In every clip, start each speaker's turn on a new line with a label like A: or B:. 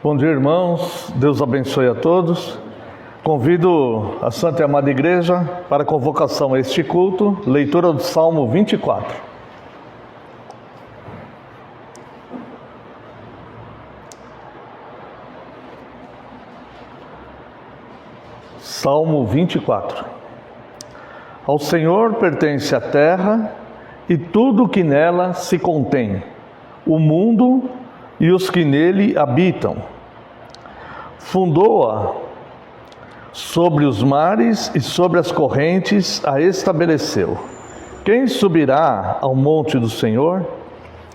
A: Bom dia, irmãos. Deus abençoe a todos. Convido a Santa e Amada Igreja para a convocação a este culto, leitura do Salmo 24. Salmo 24. Ao Senhor pertence a terra e tudo o que nela se contém, o mundo e os que nele habitam. Fundou-a sobre os mares e sobre as correntes a estabeleceu. Quem subirá ao monte do Senhor?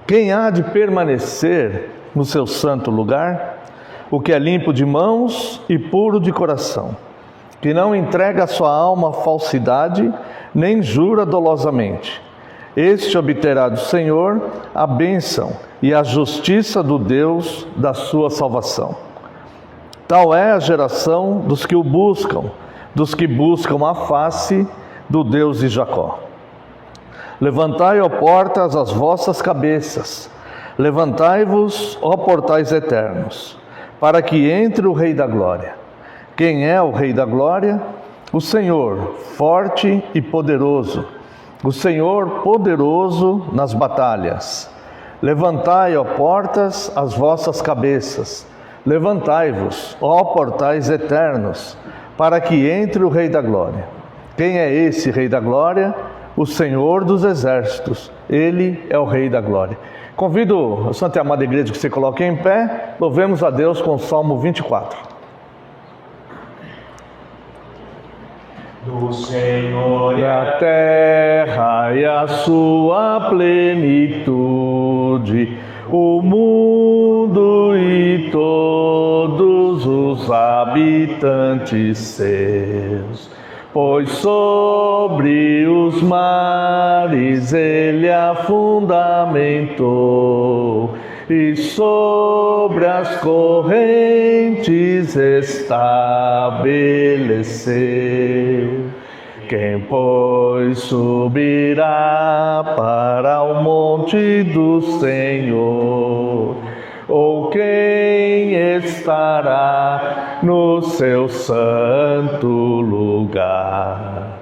A: Quem há de permanecer no seu santo lugar? O que é limpo de mãos e puro de coração, que não entrega a sua alma à falsidade, nem jura dolosamente. Este obterá do Senhor a bênção e a justiça do Deus da sua salvação. Tal é a geração dos que o buscam, dos que buscam a face do Deus de Jacó. Levantai, ó portas, as vossas cabeças, levantai-vos, ó portais eternos, para que entre o Rei da Glória. Quem é o Rei da Glória? O Senhor, forte e poderoso, o Senhor poderoso nas batalhas. Levantai, ó portas, as vossas cabeças, levantai-vos, ó portais eternos, para que entre o Rei da Glória. Quem é esse Rei da Glória? O Senhor dos Exércitos. Ele é o Rei da Glória. Convido a Santa e Amada Igreja que se coloque em pé. Louvemos a Deus com o Salmo 24.
B: Do Senhor é
A: a terra e a sua plenitude, o mundo e todos os habitantes seus. Pois sobre os mares ele a fundamentou, e sobre as correntes estabeleceu. Quem, pois, subirá para o monte do Senhor? Ou quem estará no seu santo lugar?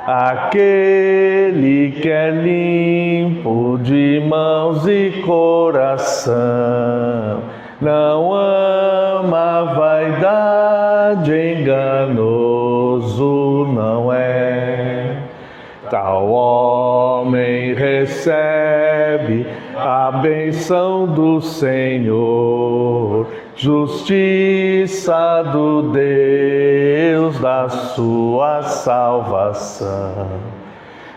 A: Aquele que é limpo de mãos e coração, não ama a vaidade, enganoso não é. Tal homem recebe a bênção do Senhor, justiça do Deus da sua salvação.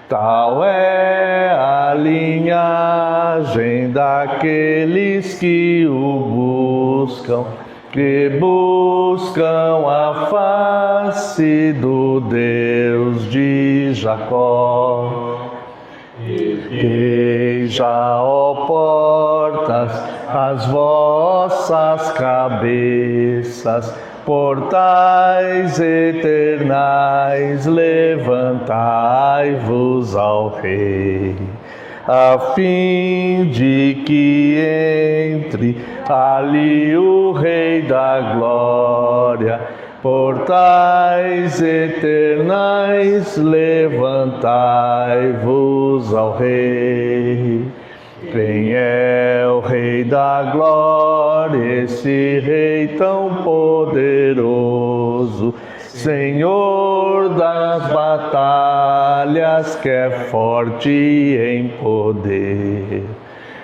A: Tal é a linhagem daqueles que o buscam, que buscam a face do Deus de Jacó. Erguei-já, ó portas, as vossas cabeças, portais eternais, levantai-vos ao Rei, a fim de que entre ali o Rei da Glória. Portais eternais, levantai-vos ao Rei. Quem é o Rei da Glória, esse Rei tão poderoso, Senhor das batalhas, que é forte em poder.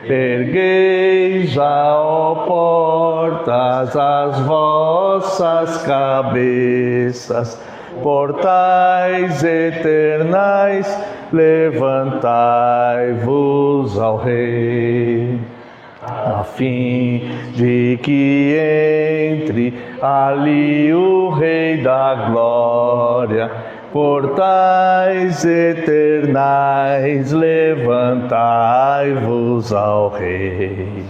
A: Erguei já, ó portas, as vossas cabeças, portais eternais, levantai-vos ao Rei, a fim de que entre ali o Rei da Glória. Portais eternais, levantai-vos ao Rei.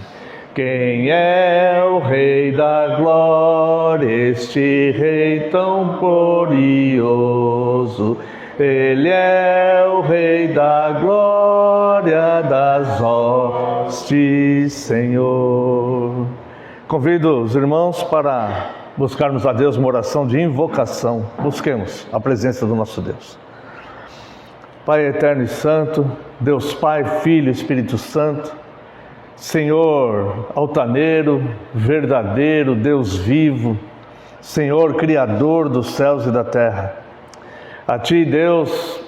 A: Quem é o Rei da Glória, este Rei tão glorioso? Ele é o Rei da Glória das hostes, Senhor. Convido os irmãos para buscarmos a Deus uma oração de invocação. Busquemos a presença do nosso Deus. Pai eterno e santo, Deus Pai, Filho e Espírito Santo, Senhor altaneiro, verdadeiro, Deus vivo, Senhor Criador dos céus e da terra. A Ti, Deus,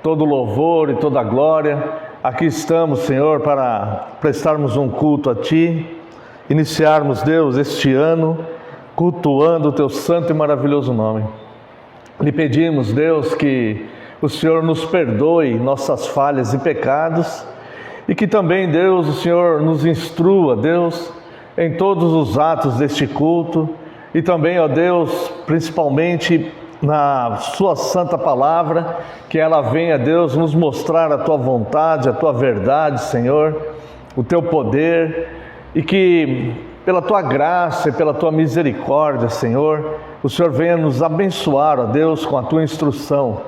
A: todo louvor e toda glória. Aqui estamos, Senhor, para prestarmos um culto a Ti, iniciarmos, Deus, este ano, cultuando o Teu santo e maravilhoso nome. Lhe pedimos, Deus, que o Senhor nos perdoe nossas falhas e pecados e que também, Deus, o Senhor nos instrua, Deus, em todos os atos deste culto e também, ó Deus, principalmente na Sua santa palavra, que ela venha, Deus, nos mostrar a Tua vontade, a Tua verdade, Senhor, o Teu poder, e que pela Tua graça e pela Tua misericórdia, Senhor, o Senhor venha nos abençoar, ó Deus, com a Tua instrução.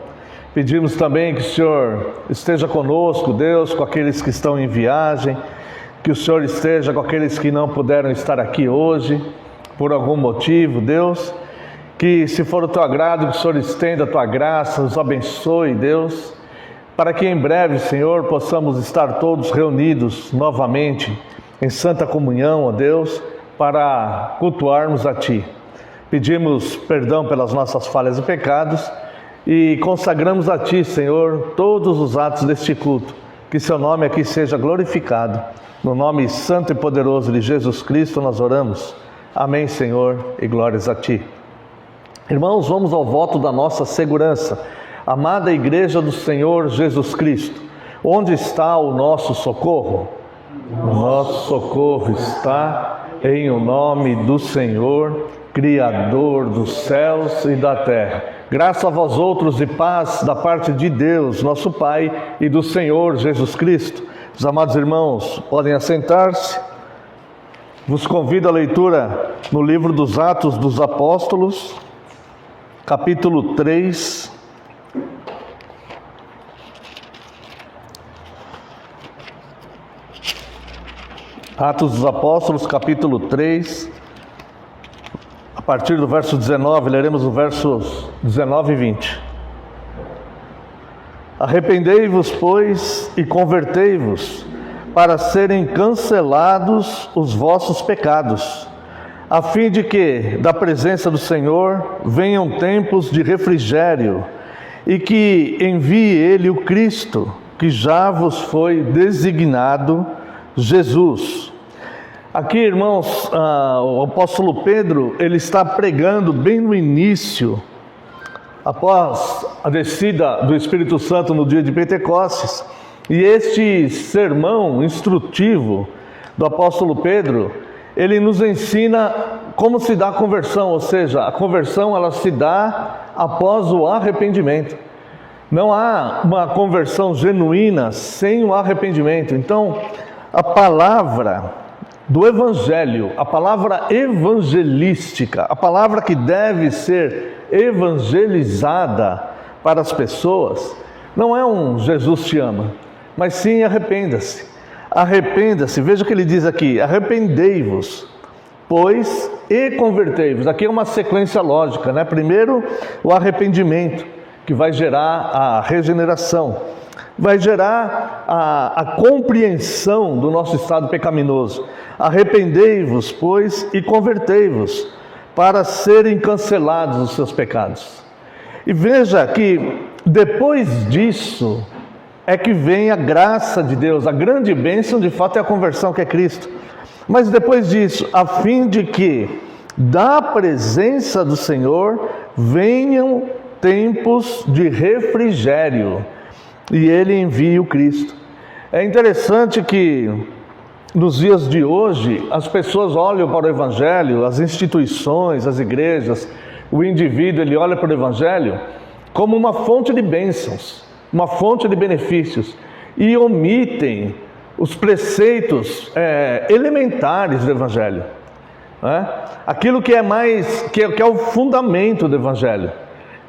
A: Pedimos também que o Senhor esteja conosco, Deus, com aqueles que estão em viagem, que o Senhor esteja com aqueles que não puderam estar aqui hoje, por algum motivo, Deus, que se for o Teu agrado, que o Senhor estenda a Tua graça, nos abençoe, Deus, para que em breve, Senhor, possamos estar todos reunidos novamente em santa comunhão, ó Deus, para cultuarmos a Ti. Pedimos perdão pelas nossas falhas e pecados e consagramos a Ti, Senhor, todos os atos deste culto. Que Seu nome aqui seja glorificado. No nome santo e poderoso de Jesus Cristo nós oramos. Amém, Senhor, e glórias a Ti. Irmãos, vamos ao voto da nossa segurança. Amada Igreja do Senhor Jesus Cristo, onde está o nosso socorro? O nosso socorro está em o nome do Senhor, Criador dos céus e da terra. Graça a vós outros e paz da parte de Deus, nosso Pai, e do Senhor Jesus Cristo. Os amados irmãos, podem assentar-se. Vos convido à leitura no livro dos Atos dos Apóstolos, capítulo 3. Atos dos Apóstolos, capítulo 3, a partir do verso 19, leremos os versos 19 e 20. Arrependei-vos, pois, e convertei-vos, para serem cancelados os vossos pecados, a fim de que, da presença do Senhor, venham tempos de refrigério, e que envie Ele o Cristo, que já vos foi designado, Jesus. Aqui, irmãos, o apóstolo Pedro, ele está pregando bem no início, após a descida do Espírito Santo no dia de Pentecostes, e este sermão instrutivo do apóstolo Pedro, ele nos ensina como se dá a conversão, ou seja, a conversão ela se dá após o arrependimento. Não há uma conversão genuína sem o arrependimento. Então, a palavra do Evangelho, a palavra evangelística, a palavra que deve ser evangelizada para as pessoas, não é um Jesus te ama, mas sim arrependa-se. Arrependa-se, veja o que ele diz aqui: arrependei-vos, pois, e convertei-vos. Aqui é uma sequência lógica, né? Primeiro, o arrependimento, que vai gerar a regeneração, vai gerar a compreensão do nosso estado pecaminoso. Arrependei-vos, pois, e convertei-vos, para serem cancelados os seus pecados. E veja que depois disso é que vem a graça de Deus, a grande bênção de fato é a conversão, que é Cristo. Mas depois disso, a fim de que da presença do Senhor venham tempos de refrigério, e Ele envia o Cristo. É interessante que nos dias de hoje as pessoas olham para o Evangelho, as instituições, as igrejas, o indivíduo, ele olha para o Evangelho como uma fonte de bênçãos, uma fonte de benefícios, e omitem os preceitos elementares do Evangelho, né? Aquilo que é que é o fundamento do Evangelho,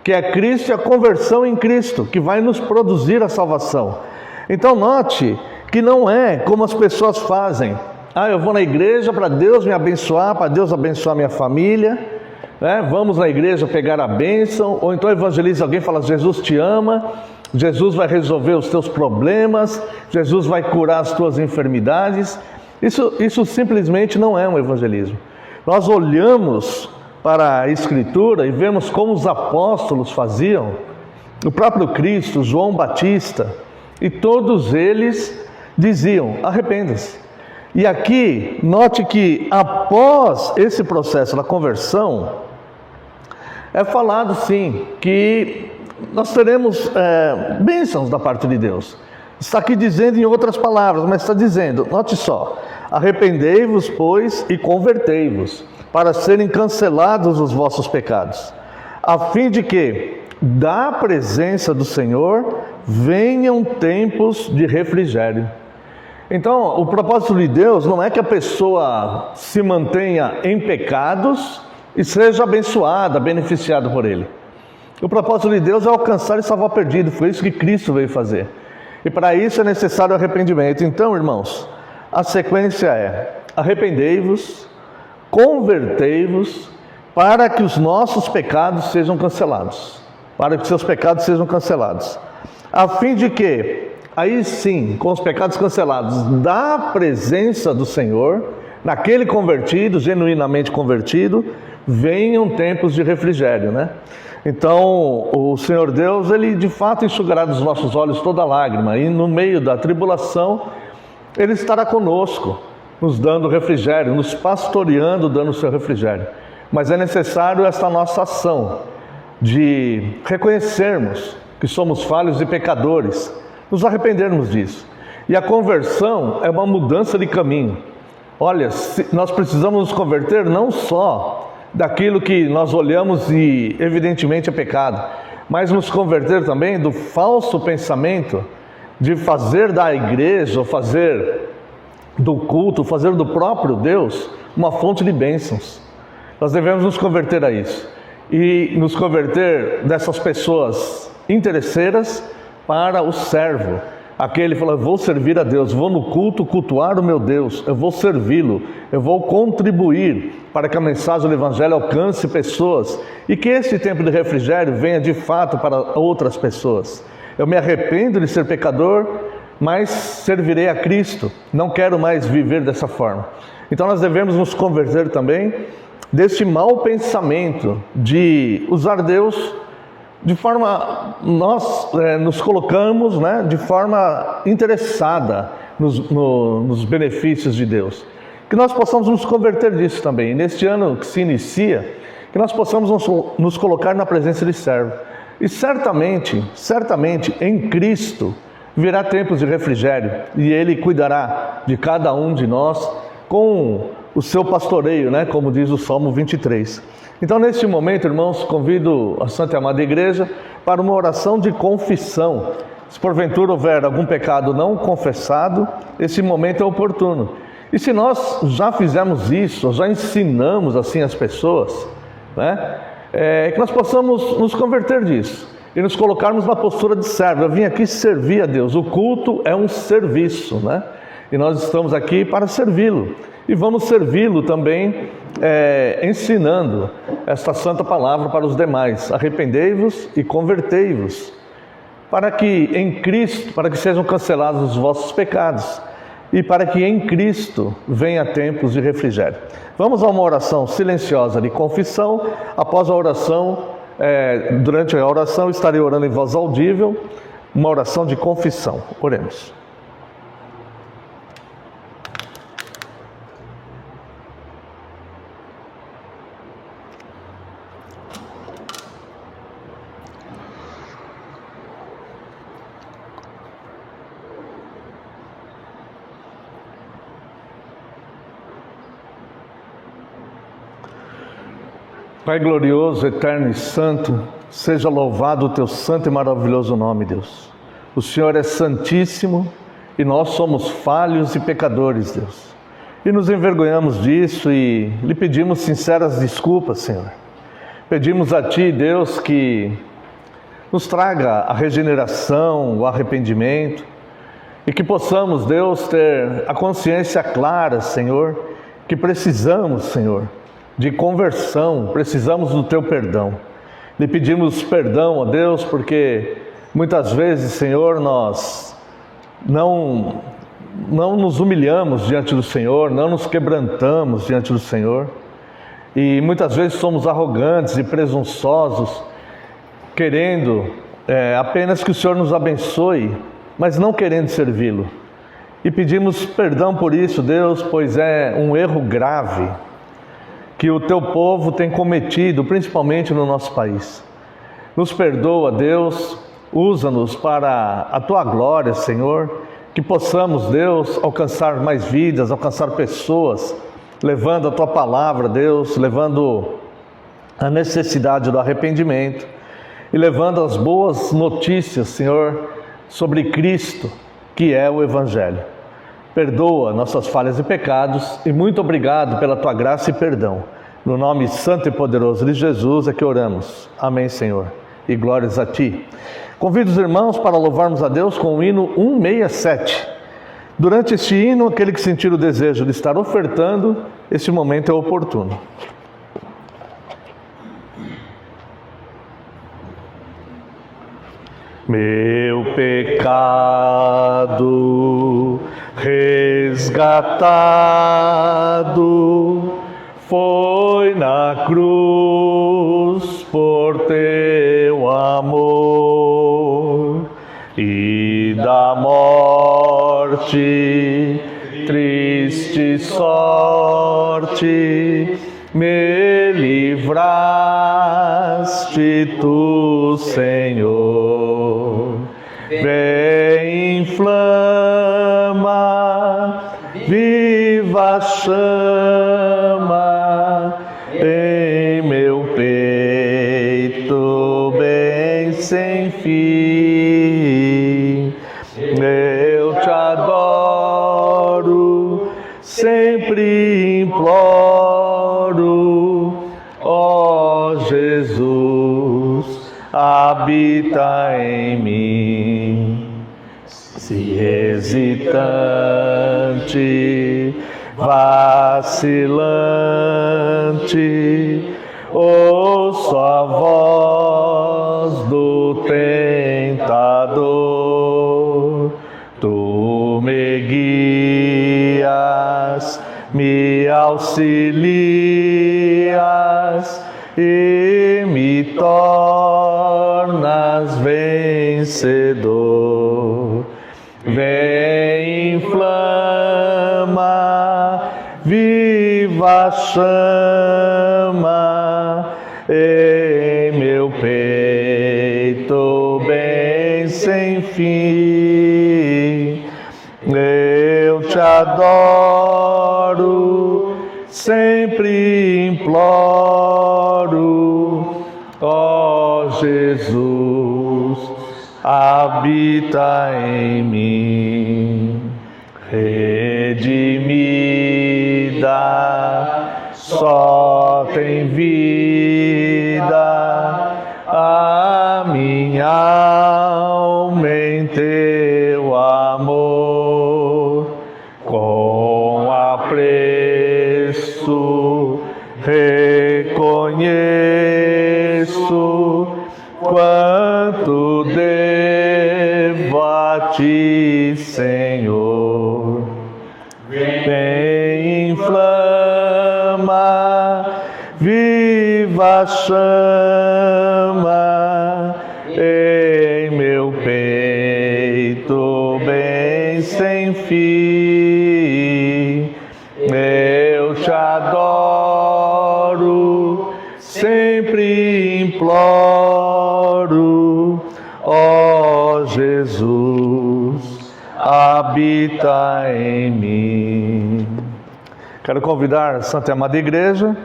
A: que é Cristo e a conversão em Cristo, que vai nos produzir a salvação. Então note que não é como as pessoas fazem. eu vou na igreja para Deus me abençoar, para Deus abençoar minha família, né? Vamos na igreja pegar a bênção, ou então evangeliza alguém e fala: Jesus te ama, Jesus vai resolver os teus problemas, Jesus vai curar as tuas enfermidades. Isso simplesmente não é um evangelismo. Nós olhamos para a Escritura e vemos como os apóstolos faziam, o próprio Cristo, João Batista, e todos eles diziam: arrependa-se. E aqui, note que após esse processo da conversão, é falado sim, que nós teremos bênçãos da parte de Deus. Está aqui dizendo em outras palavras, mas está dizendo, note só: arrependei-vos, pois, e convertei-vos, para serem cancelados os vossos pecados, a fim de que, da presença do Senhor, venham tempos de refrigério. Então, o propósito de Deus não é que a pessoa se mantenha em pecados e seja abençoada, beneficiada por Ele. O propósito de Deus é alcançar e salvar o perdido. Foi isso que Cristo veio fazer. E para isso é necessário arrependimento. Então, irmãos, a sequência é: arrependei-vos, convertei-vos, para que os nossos pecados sejam cancelados. Para que seus pecados sejam cancelados. A fim de que, aí sim, com os pecados cancelados, da presença do Senhor, naquele convertido, genuinamente convertido, venham tempos de refrigério, né? Então, o Senhor Deus, Ele de fato enxugará dos nossos olhos toda lágrima, e no meio da tribulação, Ele estará conosco, nos dando refrigério, nos pastoreando, dando o seu refrigério. Mas é necessário esta nossa ação, de reconhecermos que somos falhos e pecadores, nos arrependermos disso. E a conversão é uma mudança de caminho. Olha, nós precisamos nos converter não só daquilo que nós olhamos e evidentemente é pecado, mas nos converter também do falso pensamento de fazer da igreja, ou fazer do culto, fazer do próprio Deus uma fonte de bênçãos. Nós devemos nos converter a isso e nos converter dessas pessoas interesseiras para o servo. Aquele que fala: eu vou servir a Deus, vou no culto cultuar o meu Deus, eu vou servi-lo, eu vou contribuir para que a mensagem do Evangelho alcance pessoas e que esse tempo de refrigério venha de fato para outras pessoas. Eu me arrependo de ser pecador, mas servirei a Cristo, não quero mais viver dessa forma. Então nós devemos nos converter também deste mau pensamento de usar Deus de forma, nós nos colocamos, né, de forma interessada nos benefícios de Deus. Que nós possamos nos converter disso também. E neste ano que se inicia, que nós possamos nos colocar na presença de servo. E certamente, em Cristo virá tempos de refrigério, e Ele cuidará de cada um de nós com o seu pastoreio, né, como diz o Salmo 23. Então, neste momento, irmãos, convido a Santa e Amada Igreja para uma oração de confissão. Se porventura houver algum pecado não confessado, esse momento é oportuno. E se nós já fizemos isso, já ensinamos assim as pessoas, né, que nós possamos nos converter disso e nos colocarmos na postura de servo. Eu vim aqui servir a Deus. O culto é um serviço, né? E nós estamos aqui para servi-lo. E vamos servi-lo também ensinando esta santa palavra para os demais. Arrependei-vos e convertei-vos, para que em Cristo, para que sejam cancelados os vossos pecados, e para que em Cristo venha tempos de refrigério. Vamos a uma oração silenciosa de confissão. Após a oração, durante a oração estarei orando em voz audível, uma oração de confissão. Oremos. Pai glorioso, eterno e santo, seja louvado o teu santo e maravilhoso nome, Deus. O Senhor é santíssimo e nós somos falhos e pecadores, Deus. E nos envergonhamos disso e lhe pedimos sinceras desculpas, Senhor. Pedimos a Ti, Deus, que nos traga a regeneração, o arrependimento E que possamos, Deus, ter a consciência clara, Senhor, que precisamos, Senhor, de conversão, precisamos do Teu perdão. Lhe pedimos perdão, ó Deus, porque muitas vezes, Senhor, nós não nos humilhamos diante do Senhor, não nos quebrantamos diante do Senhor. E muitas vezes somos arrogantes e presunçosos, querendo apenas que o Senhor nos abençoe, mas não querendo servi-lo. E pedimos perdão por isso, Deus, pois é um erro grave que o Teu povo tem cometido, principalmente no nosso país. Nos perdoa, Deus, usa-nos para a Tua glória, Senhor, que possamos, Deus, alcançar mais vidas, alcançar pessoas, levando a Tua palavra, Deus, levando a necessidade do arrependimento e levando as boas notícias, Senhor, sobre Cristo, que é o Evangelho. Perdoa nossas falhas e pecados e muito obrigado pela Tua graça e perdão. No nome santo e poderoso de Jesus é que oramos. Amém, Senhor. E glórias a Ti. Convido os irmãos para louvarmos a Deus com o hino 167. Durante este hino, aquele que sentir o desejo de estar ofertando, este momento é oportuno. Meu pecado resgatado foi na cruz por Teu amor, e da morte, triste sorte, me livraste Tu, Senhor. Vem, inflama, viva chama em meu peito, bem sem fim. Eu Te adoro, sempre imploro, ó Jesus, habita em mim. Se hesitante, vacilante, ouço a voz do tentador. Tu me guias, me auxilias e me tornas vencedor. Vem, inflama, viva chama em meu peito, bem sem fim. Eu Te adoro, sempre imploro, ó Jesus, habita em mim. Redimida, só tem vida a minha alma em Teu amor. Com apreço reconheço quanto devo a Ti, Senhor. Vem, inflama, viva chama em meu peito, bem sem fim. Eu Te adoro, sempre imploro, ó Jesus, habita em mim. Quero convidar a Santa e Amada Igreja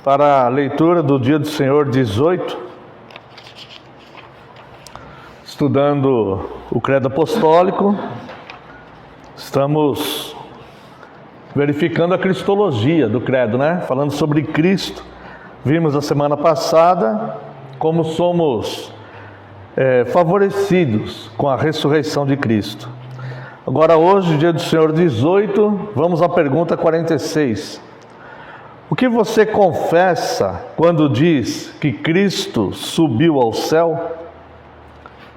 A: para a leitura do Dia do Senhor 18, estudando o Credo Apostólico. Estamos verificando a cristologia do credo, né? Falando sobre Cristo. Vimos a semana passada como somos favorecidos com a ressurreição de Cristo. Agora hoje, dia do Senhor 18, vamos à pergunta 46. O que você confessa quando diz que Cristo subiu ao céu?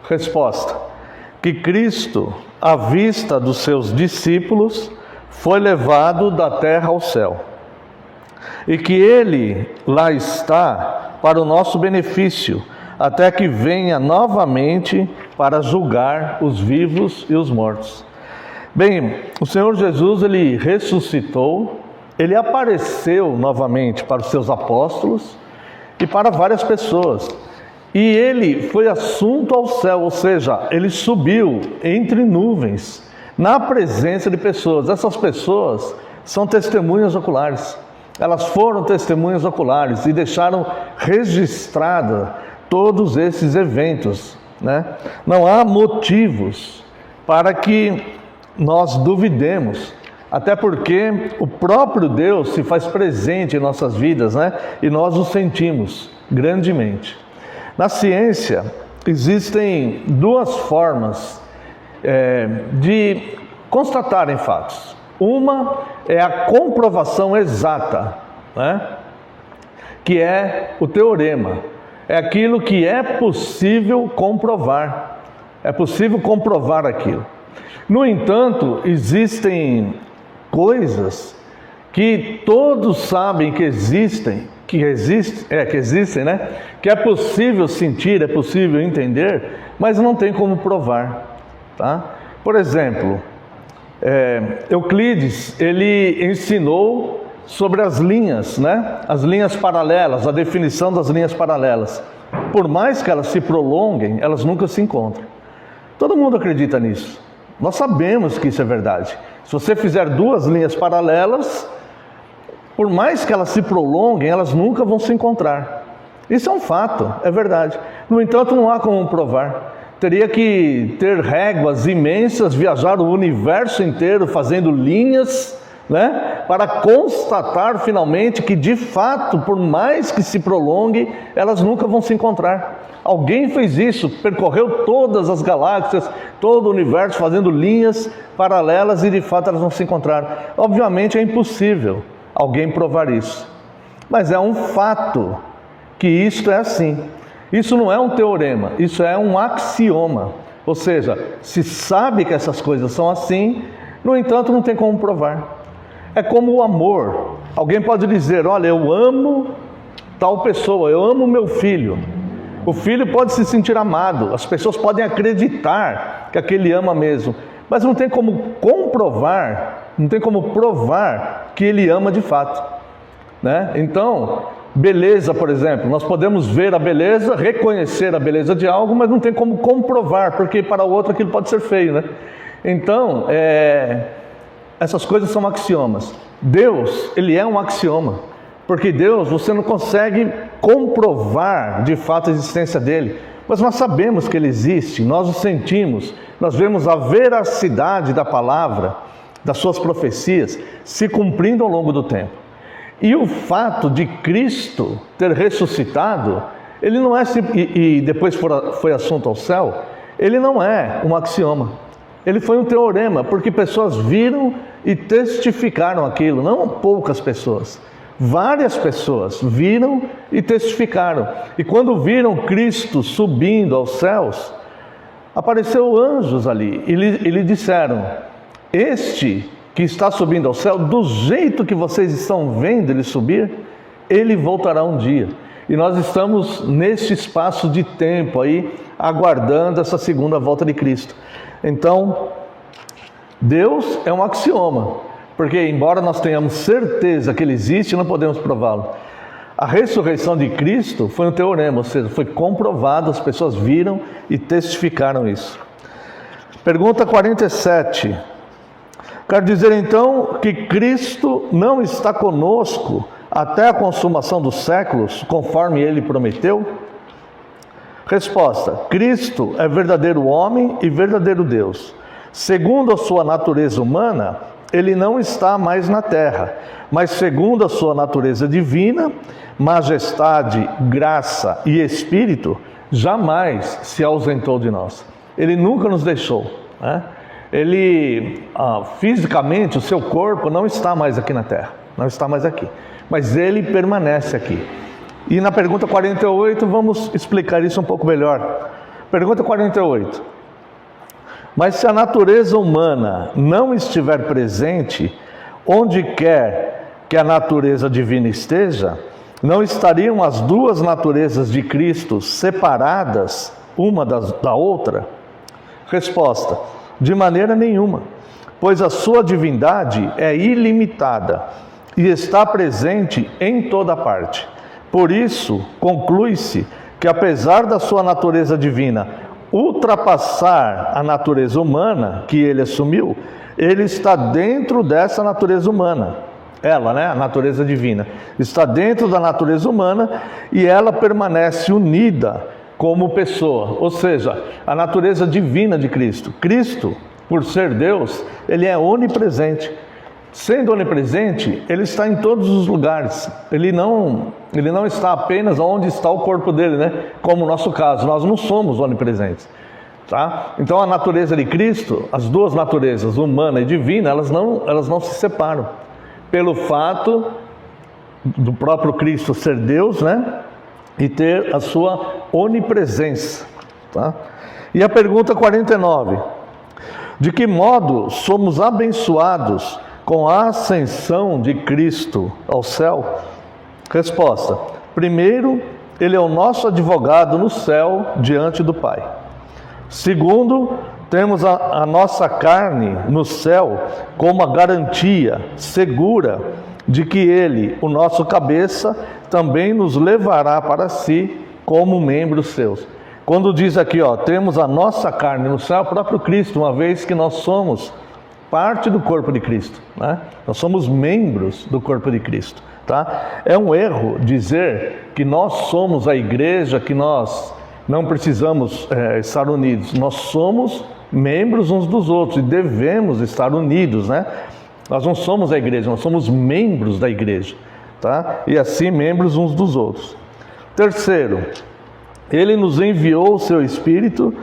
A: Resposta: que Cristo, à vista dos seus discípulos, foi levado da terra ao céu, e que Ele lá está para o nosso benefício, até que venha novamente para julgar os vivos e os mortos. Bem, o Senhor Jesus, Ele ressuscitou, Ele apareceu novamente para os seus apóstolos e para várias pessoas. E Ele foi assunto ao céu, ou seja, Ele subiu entre nuvens, na presença de pessoas. Essas pessoas são testemunhas oculares. Elas foram testemunhas oculares e deixaram registrada todos esses eventos, né? Não há motivos para que nós duvidemos, até porque o próprio Deus se faz presente em nossas vidas, né? E nós o sentimos grandemente. Na ciência, existem duas formas de constatarem fatos. Uma é a comprovação exata, né? Que é o teorema. É aquilo que é possível comprovar. É possível comprovar aquilo. No entanto, existem coisas que todos sabem que existem, né? Que é possível sentir, é possível entender, mas não tem como provar, tá? Por exemplo, Euclides, ele ensinou sobre as linhas, né? As linhas paralelas, a definição das linhas paralelas. Por mais que elas se prolonguem, elas nunca se encontram. Todo mundo acredita nisso. Nós sabemos que isso é verdade. Se você fizer duas linhas paralelas, por mais que elas se prolonguem, elas nunca vão se encontrar. Isso é um fato, é verdade. No entanto, não há como provar. Teria que ter réguas imensas, viajar o universo inteiro fazendo linhas, né, para constatar finalmente que de fato, por mais que se prolongue, elas nunca vão se encontrar. Alguém fez isso, percorreu todas as galáxias, todo o universo, fazendo linhas paralelas e de fato elas não se encontraram. Obviamente é impossível alguém provar isso, mas é um fato que isto é assim. Isso não é um teorema, isso é um axioma. Ou seja, se sabe que essas coisas são assim, no entanto não tem como provar. É como o amor. Alguém pode dizer, olha, eu amo tal pessoa, eu amo meu filho. O filho pode se sentir amado, as pessoas podem acreditar que aquele ama mesmo, mas não tem como comprovar, não tem como provar que ele ama de fato, né? Então, beleza, por exemplo, nós podemos ver a beleza, reconhecer a beleza de algo, mas não tem como comprovar, porque para o outro aquilo pode ser feio, né? Então, essas coisas são axiomas. Deus, Ele é um axioma. Porque Deus, você não consegue comprovar de fato a existência dele, mas nós sabemos que ele existe, nós o sentimos, nós vemos a veracidade da palavra, das suas profecias, se cumprindo ao longo do tempo. E o fato de Cristo ter ressuscitado, ele não é, e depois foi assunto ao céu, ele não é um axioma, ele foi um teorema, porque pessoas viram e testificaram aquilo, não poucas pessoas. Várias pessoas viram e testificaram. E quando viram Cristo subindo aos céus, apareceu anjos ali e lhe disseram, este que está subindo ao céu, do jeito que vocês estão vendo ele subir, ele voltará um dia. E nós estamos neste espaço de tempo aí, aguardando essa segunda volta de Cristo. Então, Deus é um axioma. Porque embora nós tenhamos certeza que Ele existe, não podemos prová-lo. A ressurreição de Cristo foi um teorema, ou seja, foi comprovado, as pessoas viram e testificaram isso. Pergunta 47. Quer dizer então que Cristo não está conosco até a consumação dos séculos, conforme Ele prometeu? Resposta: Cristo é verdadeiro homem e verdadeiro Deus. Segundo a sua natureza humana, Ele não está mais na terra, mas segundo a sua natureza divina, majestade, graça e espírito, jamais se ausentou de nós. Ele nunca nos deixou, né? ele, fisicamente, o seu corpo não está mais aqui na terra, não está mais aqui, mas ele permanece aqui. E na pergunta 48, vamos explicar isso um pouco melhor. Pergunta 48. Mas se a natureza humana não estiver presente, onde quer que a natureza divina esteja, não estariam as duas naturezas de Cristo separadas uma da outra? Resposta: de maneira nenhuma, pois a sua divindade é ilimitada e está presente em toda parte. Por isso, conclui-se que apesar da sua natureza divina ultrapassar a natureza humana que ele assumiu, ele está dentro dessa natureza humana. Ela, a natureza divina, está dentro da natureza humana e ela permanece unida como pessoa, ou seja, a natureza divina de Cristo. Cristo, por ser Deus, ele é onipresente. Sendo onipresente, ele está em todos os lugares. Ele não está apenas onde está o corpo dele, como o nosso caso. Nós não somos onipresentes, tá? Então a natureza de Cristo, as duas naturezas, humana e divina, elas não se separam. Pelo fato do próprio Cristo ser Deus, e ter a sua onipresença, tá? E a pergunta 49. De que modo somos abençoados com a ascensão de Cristo ao céu? Resposta: primeiro, ele é o nosso advogado no céu diante do Pai. Segundo, temos a nossa carne no céu como a garantia segura de que ele, o nosso cabeça, também nos levará para si como membros seus. Quando diz aqui, temos a nossa carne no céu, o próprio Cristo, uma vez que nós somos parte do corpo de Cristo, Nós somos membros do corpo de Cristo, tá? É um erro dizer que nós somos a igreja, que nós não precisamos estar unidos. Nós somos membros uns dos outros e devemos estar unidos, Nós não somos a igreja, nós somos membros da igreja, tá? E assim membros uns dos outros. Terceiro, ele nos enviou o seu Espírito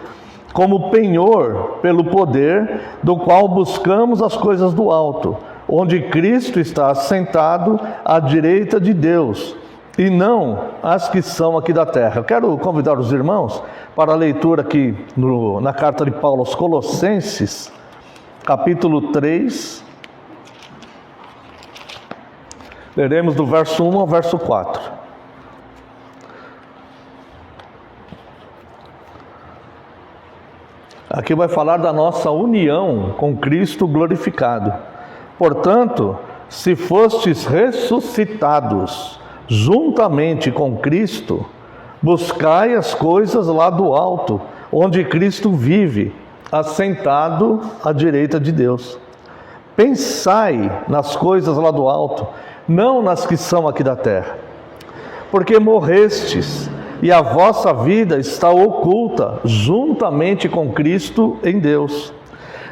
A: como penhor pelo poder do qual buscamos as coisas do alto, onde Cristo está assentado à direita de Deus, e não as que são aqui da terra. Eu quero convidar os irmãos para a leitura aqui na carta de Paulo aos Colossenses, capítulo 3, leremos do verso 1 ao verso 4. Aqui vai falar da nossa união com Cristo glorificado. Portanto, se fostes ressuscitados juntamente com Cristo, buscai as coisas lá do alto, onde Cristo vive, assentado à direita de Deus. Pensai nas coisas lá do alto, não nas que são aqui da terra. Porque morrestes, e a vossa vida está oculta juntamente com Cristo em Deus.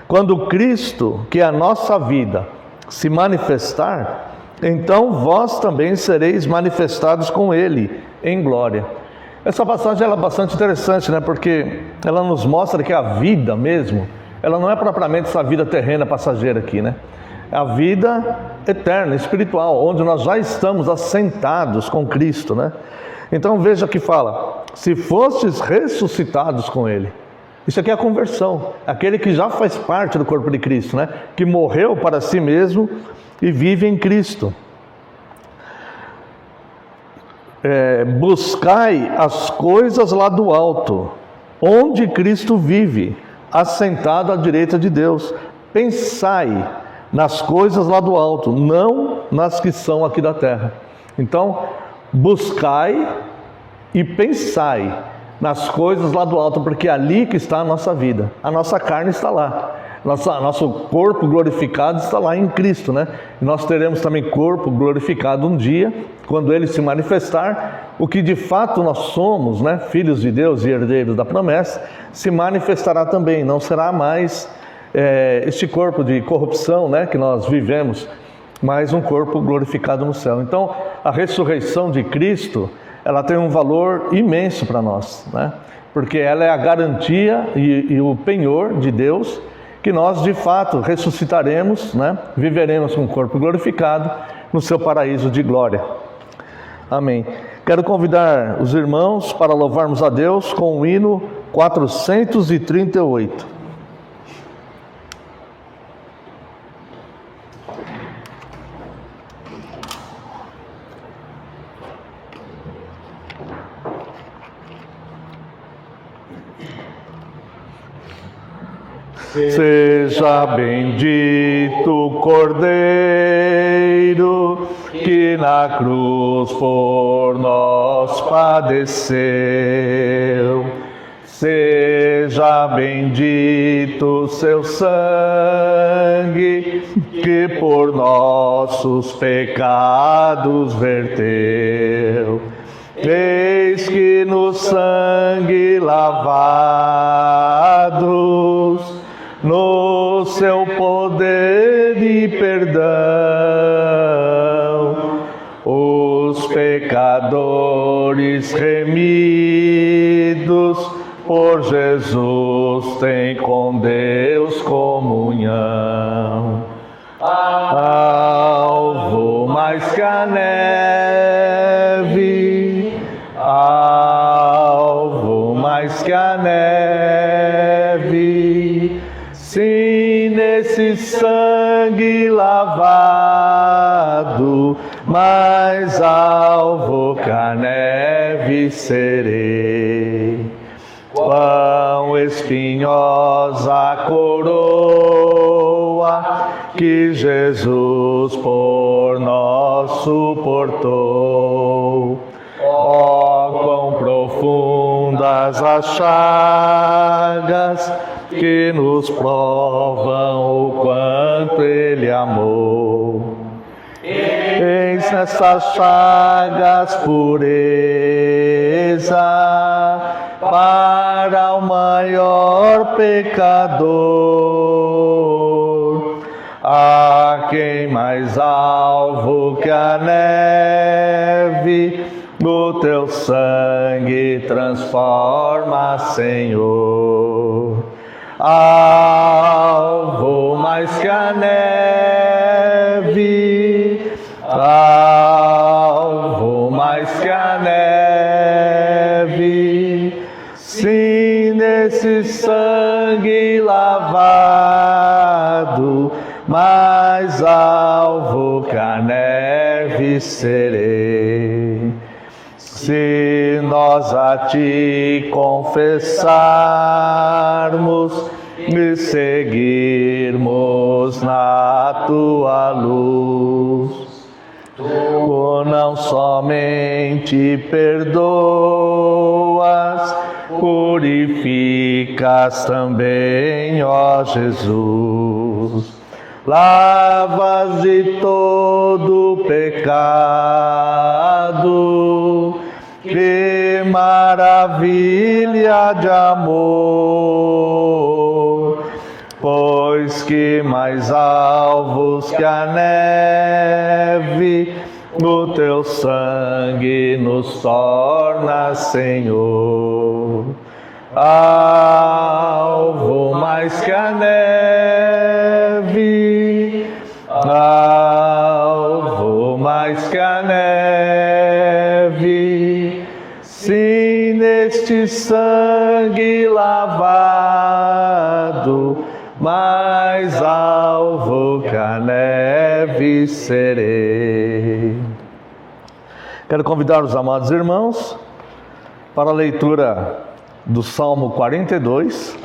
A: Quando Cristo, que é a nossa vida, se manifestar, então vós também sereis manifestados com Ele em glória. Essa passagem ela é bastante interessante, porque ela nos mostra que a vida mesmo, ela não é propriamente essa vida terrena passageira aqui, A vida eterna, espiritual, onde nós já estamos assentados com Cristo, Então veja que fala, se fostes ressuscitados com Ele. Isso aqui é a conversão, aquele que já faz parte do corpo de Cristo, Que morreu para si mesmo e vive em Cristo. Buscai as coisas lá do alto, onde Cristo vive, assentado à direita de Deus. Pensai nas coisas lá do alto, não nas que são aqui da terra. Então, buscai e pensai nas coisas lá do alto, porque é ali que está a nossa vida. A nossa carne está lá. Nosso corpo glorificado está lá em Cristo, E nós teremos também corpo glorificado um dia, quando Ele se manifestar. O que de fato nós somos, filhos de Deus e herdeiros da promessa, se manifestará também. Não será mais este corpo de corrupção, que nós vivemos, mas um corpo glorificado no céu. Então, a ressurreição de Cristo, ela tem um valor imenso para nós, Porque ela é a garantia e o penhor de Deus, que nós de fato ressuscitaremos, né? Viveremos com o corpo glorificado no seu paraíso de glória. Amém. Quero convidar os irmãos para louvarmos a Deus com o hino 438. Seja bendito o Cordeiro que na cruz por nós padeceu. Seja bendito seu sangue que por nossos pecados verteu. Eis que no sangue lavados, no seu poder e perdão, os pecadores remidos por Jesus têm com Deus comunhão. Alvo mais que a neve, alvo mais que a neve, sim, nesse sangue lavado, mais alvo que a neve serei. Quão espinhosa a coroa que Jesus por nós suportou. Ó, quão profundas as chagas que nos provam o quanto Ele amou. Eis nessas chagas pureza para o maior pecador, a quem mais alvo que a neve o teu sangue transforma, Senhor. Alvo mais que a neve, alvo mais que a neve, sim, nesse sangue lavado, mais alvo que a neve serei. Se nós a ti confessarmos e seguirmos na tua luz, tu não somente perdoas, purificas também, ó Jesus. Lavas de todo pecado, que maravilha de amor, pois que mais alvos que a neve, o teu sangue nos torna, Senhor. Alvo mais que a neve, alvo mais que a neve, sim, neste sangue lavado, mais alvo que a neve serei. Quero convidar os amados irmãos para a leitura do Salmo 42.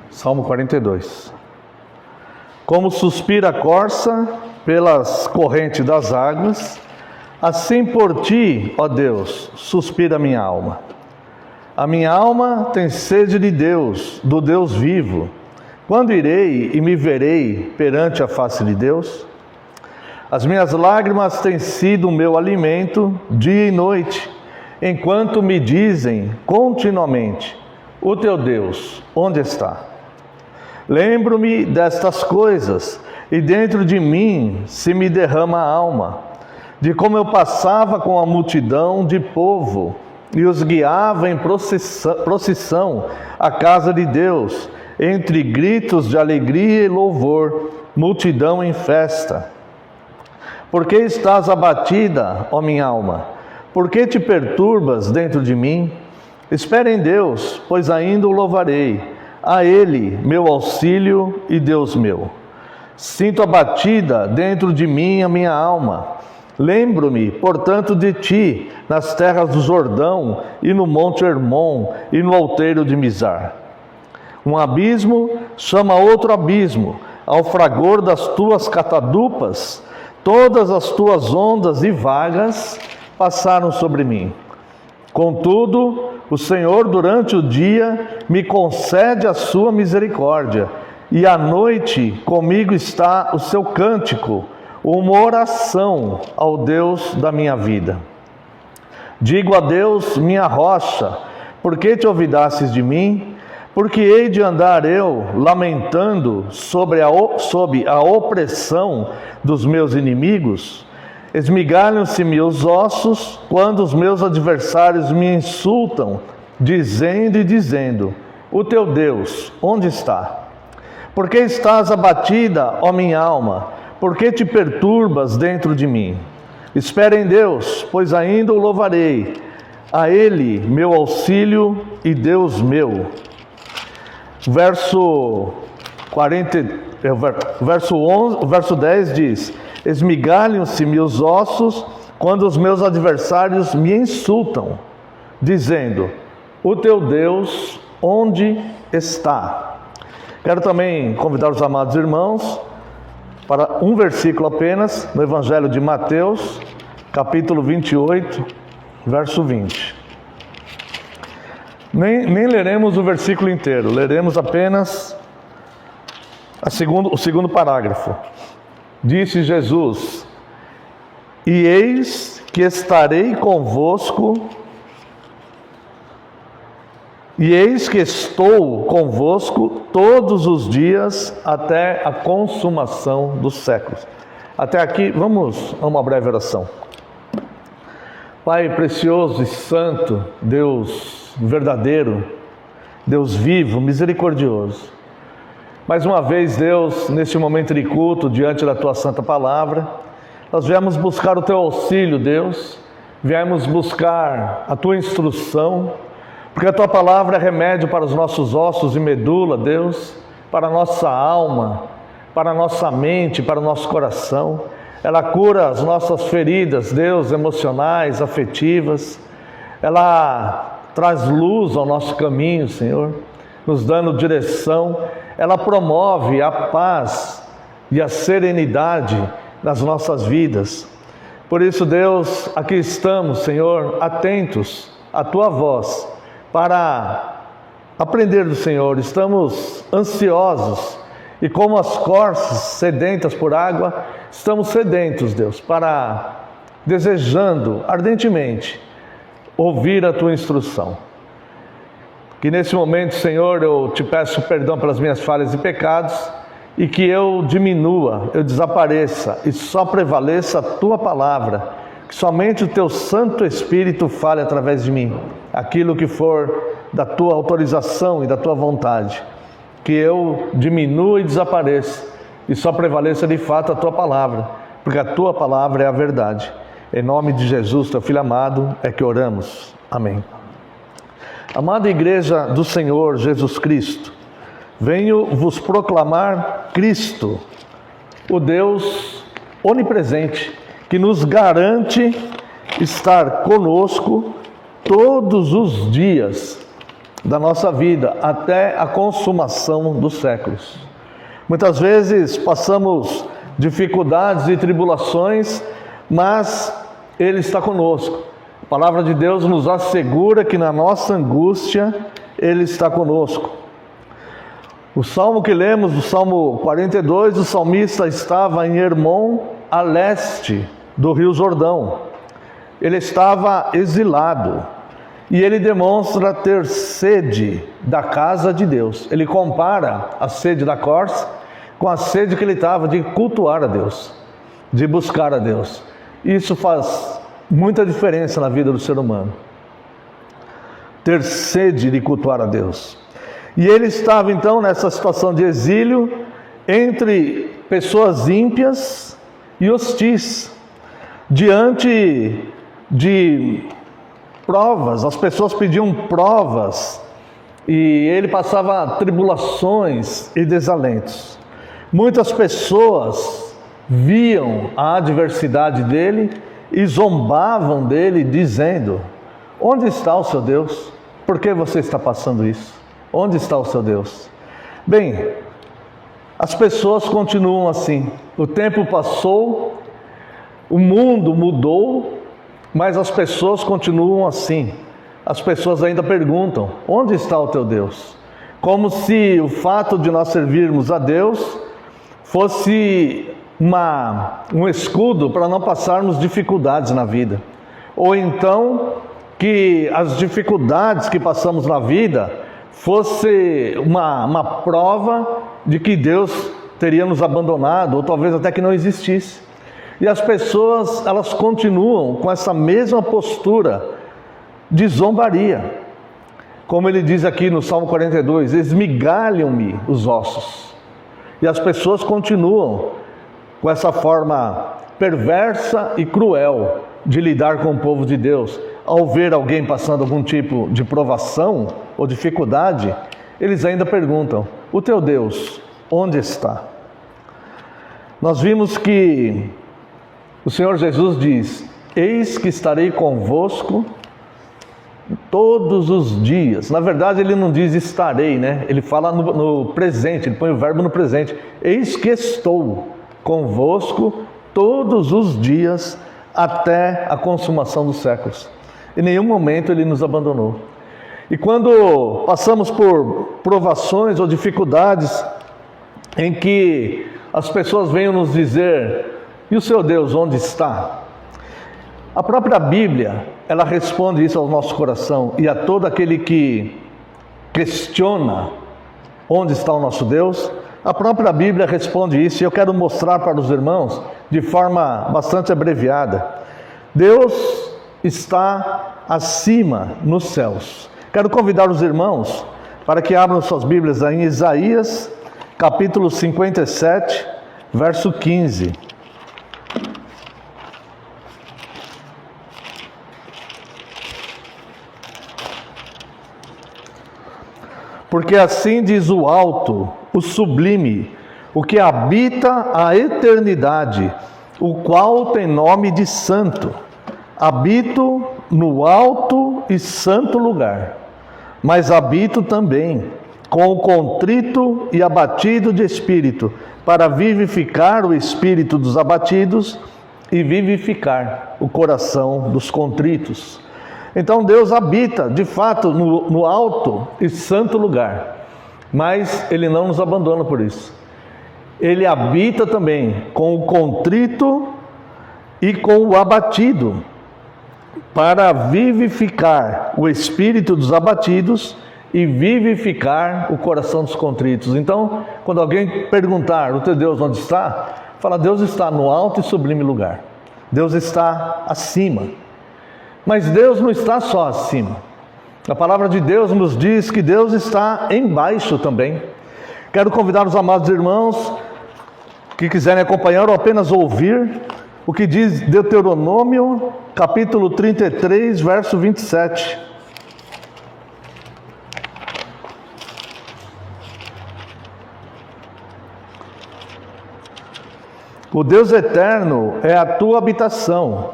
A: Salmo 42. Como suspira a corça pelas correntes das águas, assim por ti, ó Deus, suspira a minha alma. A minha alma tem sede de Deus, do Deus vivo. Quando irei e me verei perante a face de Deus? As minhas lágrimas têm sido o meu alimento dia e noite, enquanto me dizem continuamente: o teu Deus, onde está? Lembro-me destas coisas, e dentro de mim se me derrama a alma, de como eu passava com a multidão de povo, e os guiava em procissão à casa de Deus, entre gritos de alegria e louvor, multidão em festa. Por que estás abatida, ó minha alma? Por que te perturbas dentro de mim? Espera em Deus, pois ainda o louvarei, a Ele, meu auxílio e Deus meu. Sinto abatida dentro de mim a minha alma. Lembro-me, portanto, de ti, nas terras do Jordão, e no monte Hermon, e no outeiro de Mizar. Um abismo chama outro abismo, ao fragor das tuas catadupas, todas as tuas ondas e vagas passaram sobre mim. Contudo, o Senhor durante o dia me concede a sua misericórdia, e à noite comigo está o seu cântico, uma oração ao Deus da minha vida. Digo a Deus, minha rocha: por que te olvidastes de mim? Porque hei de andar eu lamentando sob a opressão dos meus inimigos? Esmigalham-se-me os ossos quando os meus adversários me insultam, dizendo: o teu Deus, onde está? Por que estás abatida, ó minha alma? Por que te perturbas dentro de mim? Espera em Deus, pois ainda o louvarei, a Ele, meu auxílio e Deus meu. Verso 10 diz: esmigalham-se-me os ossos quando os meus adversários me insultam, dizendo: o teu Deus, onde está? Quero também convidar os amados irmãos para um versículo apenas, no Evangelho de Mateus, capítulo 28, verso 20. Nem leremos o versículo inteiro, leremos apenas o segundo parágrafo. Disse Jesus: e eis que estarei convosco, e eis que estou convosco todos os dias até a consumação dos séculos. Até aqui, vamos a uma breve oração. Pai precioso e santo, Deus verdadeiro, Deus vivo, misericordioso. Mais uma vez, Deus, neste momento de culto, diante da Tua Santa Palavra, nós viemos buscar o Teu auxílio, Deus, viemos buscar a Tua instrução, porque a Tua Palavra é remédio para os nossos ossos e medula, Deus, para a nossa alma, para a nossa mente, para o nosso coração. Ela cura as nossas feridas, Deus, emocionais, afetivas. Ela traz luz ao nosso caminho, Senhor, nos dando direção. Ela promove a paz e a serenidade nas nossas vidas. Por isso, Deus, aqui estamos, Senhor, atentos à Tua voz, para aprender do Senhor. Estamos ansiosos e como as corças sedentas por água, estamos sedentos, Deus, desejando ardentemente ouvir a Tua instrução. Que nesse momento, Senhor, eu Te peço perdão pelas minhas falhas e pecados, e que eu diminua, eu desapareça e só prevaleça a Tua palavra, que somente o Teu Santo Espírito fale através de mim, aquilo que for da Tua autorização e da Tua vontade, que eu diminua e desapareça, e só prevaleça de fato a Tua palavra, porque a Tua palavra é a verdade. Em nome de Jesus, Teu Filho amado, é que oramos. Amém. Amada Igreja do Senhor Jesus Cristo, venho vos proclamar Cristo, o Deus onipresente, que nos garante estar conosco todos os dias da nossa vida, até a consumação dos séculos. Muitas vezes passamos dificuldades e tribulações, mas Ele está conosco. A palavra de Deus nos assegura que na nossa angústia Ele está conosco. O salmo que lemos, o Salmo 42, o salmista estava em Hermon, a leste do Rio Jordão. Ele estava exilado e ele demonstra ter sede da casa de Deus. Ele compara a sede da corça com a sede que ele estava de cultuar a Deus, de buscar a Deus. Isso faz muita diferença na vida do ser humano. Ter sede de cultuar a Deus. E ele estava então nessa situação de exílio entre pessoas ímpias e hostis, diante de provas. As pessoas pediam provas e ele passava tribulações e desalentos. Muitas pessoas viam a adversidade dele e zombavam dele, dizendo: onde está o seu Deus? Por que você está passando isso? Onde está o seu Deus? Bem, as pessoas continuam assim. O tempo passou, o mundo mudou, mas as pessoas continuam assim. As pessoas ainda perguntam: onde está o teu Deus? Como se o fato de nós servirmos a Deus fosse um escudo para não passarmos dificuldades na vida. Ou então que as dificuldades que passamos na vida fosse uma prova de que Deus teria nos abandonado, ou talvez até que não existisse. E as pessoas, elas continuam com essa mesma postura de zombaria. Como ele diz aqui no Salmo 42, esmigalham-me os ossos. E as pessoas continuam com essa forma perversa e cruel de lidar com o povo de Deus. Ao ver alguém passando algum tipo de provação ou dificuldade, eles ainda perguntam: o teu Deus, onde está? Nós vimos que o Senhor Jesus diz: eis que estarei convosco todos os dias. Na verdade, ele não diz estarei, né? Ele fala no presente, ele põe o verbo no presente. Eis que estou convosco todos os dias até a consumação dos séculos. Em nenhum momento ele nos abandonou. E quando passamos por provações ou dificuldades em que as pessoas venham nos dizer: e o seu Deus onde está? A própria Bíblia, ela responde isso ao nosso coração e a todo aquele que questiona onde está o nosso Deus. A própria Bíblia responde isso, e eu quero mostrar para os irmãos de forma bastante abreviada. Deus está acima nos céus. Quero convidar os irmãos para que abram suas Bíblias aí em Isaías, capítulo 57, verso 15. Porque assim diz o alto, o sublime, o que habita a eternidade, o qual tem nome de santo. Habito no alto e santo lugar, mas habito também com o contrito e abatido de espírito, para vivificar o espírito dos abatidos e vivificar o coração dos contritos. Então Deus habita, de fato, no alto e santo lugar, mas Ele não nos abandona por isso. Ele habita também com o contrito e com o abatido, para vivificar o espírito dos abatidos e vivificar o coração dos contritos. Então, quando alguém perguntar: o teu Deus onde está? Fala: Deus está no alto e sublime lugar. Deus está acima. Mas Deus não está só acima. A palavra de Deus nos diz que Deus está embaixo também. Quero convidar os amados irmãos que quiserem acompanhar ou apenas ouvir o que diz Deuteronômio, capítulo 33, verso 27. O Deus eterno é a tua habitação,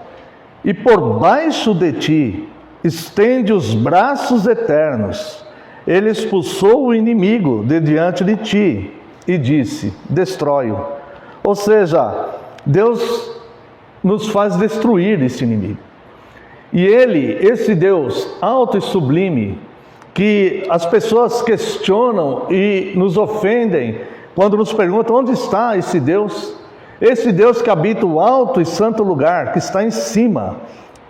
A: e por baixo de ti estende os braços eternos. Ele expulsou o inimigo de diante de ti e disse: destrói-o. Ou seja, Deus nos faz destruir esse inimigo. E Ele, esse Deus alto e sublime, que as pessoas questionam e nos ofendem quando nos perguntam: onde está esse Deus? Esse Deus que habita o alto e santo lugar, que está em cima,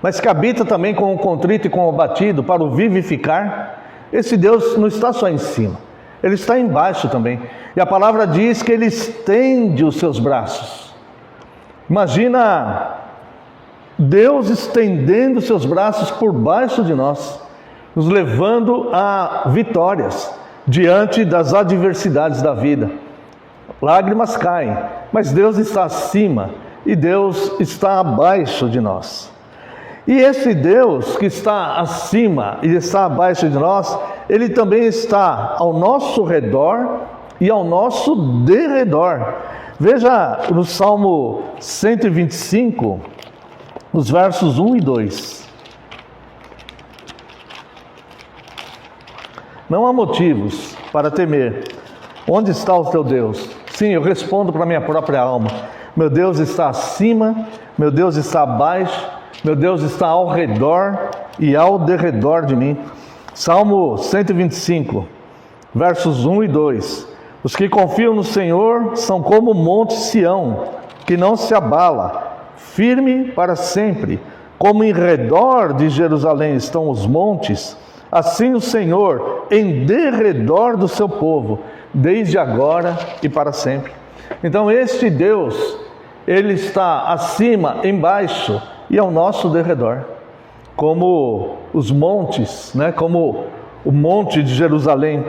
A: mas que habita também com o contrito e com o abatido, para o vivificar. Esse Deus não está só em cima, Ele está embaixo também. E a palavra diz que Ele estende os seus braços. Imagina Deus estendendo os seus braços por baixo de nós, nos levando a vitórias diante das adversidades da vida. Lágrimas caem, mas Deus está acima e Deus está abaixo de nós. E esse Deus que está acima e está abaixo de nós, Ele também está ao nosso redor e ao nosso derredor. Veja no Salmo 125, os versos 1 e 2. Não há motivos para temer. Onde está o teu Deus? Sim, eu respondo para a minha própria alma. Meu Deus está acima, meu Deus está abaixo, meu Deus está ao redor e ao derredor de mim. Salmo 125, versos 1 e 2. Os que confiam no Senhor são como o monte Sião, que não se abala, firme para sempre. Como em redor de Jerusalém estão os montes, assim o Senhor em derredor do seu povo, desde agora e para sempre. Então este Deus, Ele está acima, embaixo e ao nosso derredor. Como os montes, como o monte de Jerusalém,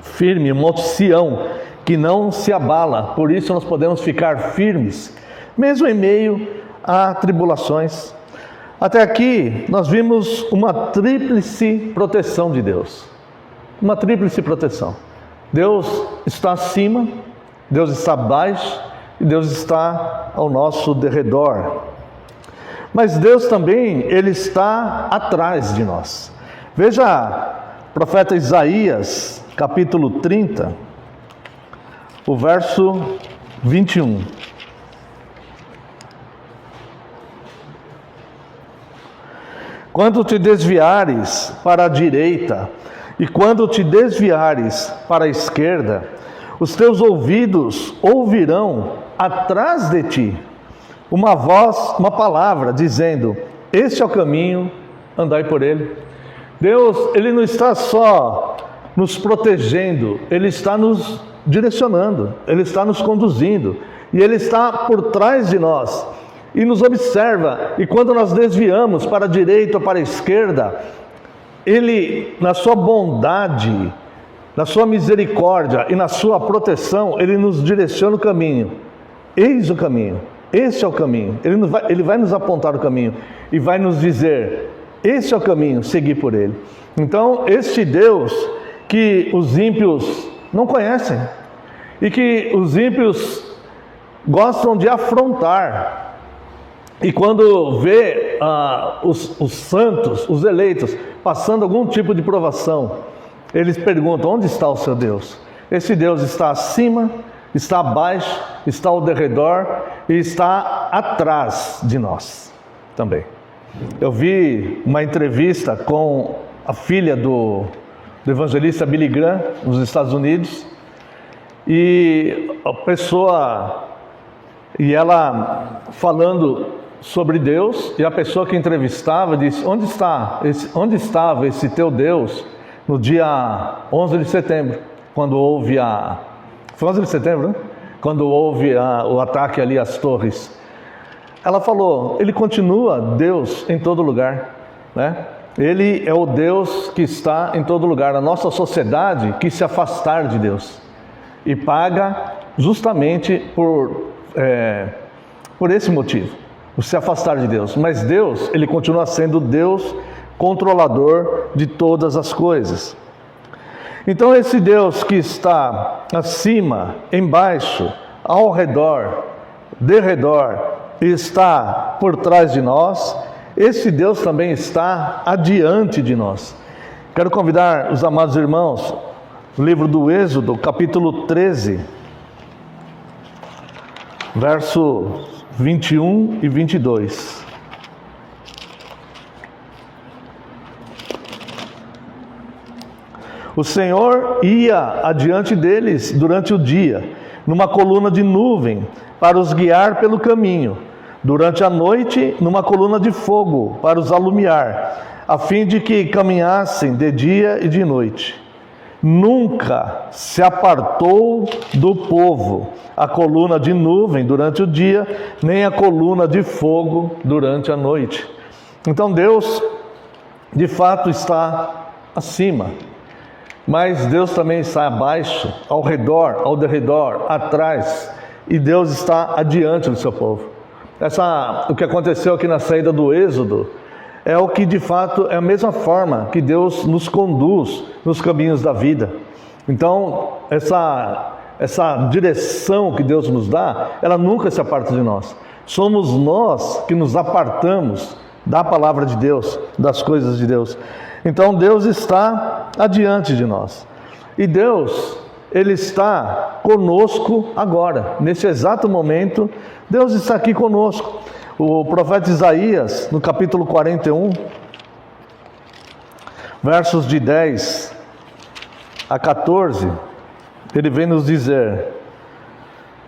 A: firme, o monte Sião, que não se abala. Por isso nós podemos ficar firmes, mesmo em meio a tribulações. Até aqui nós vimos uma tríplice proteção de Deus. Uma tríplice proteção. Deus está acima, Deus está abaixo e Deus está ao nosso derredor. Mas Deus também, Ele está atrás de nós. Veja o profeta Isaías, capítulo 30, o verso 21. Quando te desviares para a direita e quando te desviares para a esquerda, os teus ouvidos ouvirão atrás de ti uma voz, uma palavra, dizendo: este é o caminho, andai por ele. Deus, Ele não está só nos protegendo, Ele está nos direcionando, Ele está nos conduzindo, e Ele está por trás de nós, e nos observa, e quando nós desviamos para a direita ou para a esquerda, Ele, na sua bondade, na sua misericórdia e na sua proteção, Ele nos direciona o caminho. Eis o caminho, este é o caminho. Ele vai nos apontar o caminho e vai nos dizer: este é o caminho, seguir por ele. Então, este Deus que os ímpios não conhecem e que os ímpios gostam de afrontar, e quando vê os santos, os eleitos, passando algum tipo de provação, eles perguntam: onde está o seu Deus? Esse Deus está acima, está abaixo, está ao derredor e está atrás de nós também. Eu vi uma entrevista com a filha do evangelista Billy Graham, nos Estados Unidos, e a pessoa, e ela falando sobre Deus, e a pessoa que entrevistava disse: onde estava esse teu Deus no dia 11 de setembro, quando houve foi 11 de setembro, né? Quando houve o ataque ali às torres. Ela falou: Ele continua Deus em todo lugar, né? Ele é o Deus que está em todo lugar. A nossa sociedade quis se afastar de Deus e paga justamente por esse motivo, por se afastar de Deus. Mas Deus, Ele continua sendo Deus controlador de todas as coisas. Então esse Deus que está acima, embaixo, ao redor, derredor, e está por trás de nós, esse Deus também está adiante de nós. Quero convidar os amados irmãos, no livro do Êxodo, capítulo 13, verso 21 e 22. O Senhor ia adiante deles durante o dia, numa coluna de nuvem, para os guiar pelo caminho. Durante a noite, numa coluna de fogo, para os alumiar, a fim de que caminhassem de dia e de noite. Nunca se apartou do povo a coluna de nuvem durante o dia, nem a coluna de fogo durante a noite. Então Deus, de fato, está acima, mas Deus também está abaixo, ao redor, ao derredor, atrás, e Deus está adiante do seu povo. O que aconteceu aqui na saída do Êxodo é o que de fato é a mesma forma que Deus nos conduz nos caminhos da vida. Então, essa direção que Deus nos dá, ela nunca se aparta de nós. Somos nós que nos apartamos da palavra de Deus, das coisas de Deus. Então, Deus está adiante de nós. E Deus, Ele está conosco agora, nesse exato momento. Deus está aqui conosco. O profeta Isaías, no capítulo 41, versos de 10 a 14, ele vem nos dizer: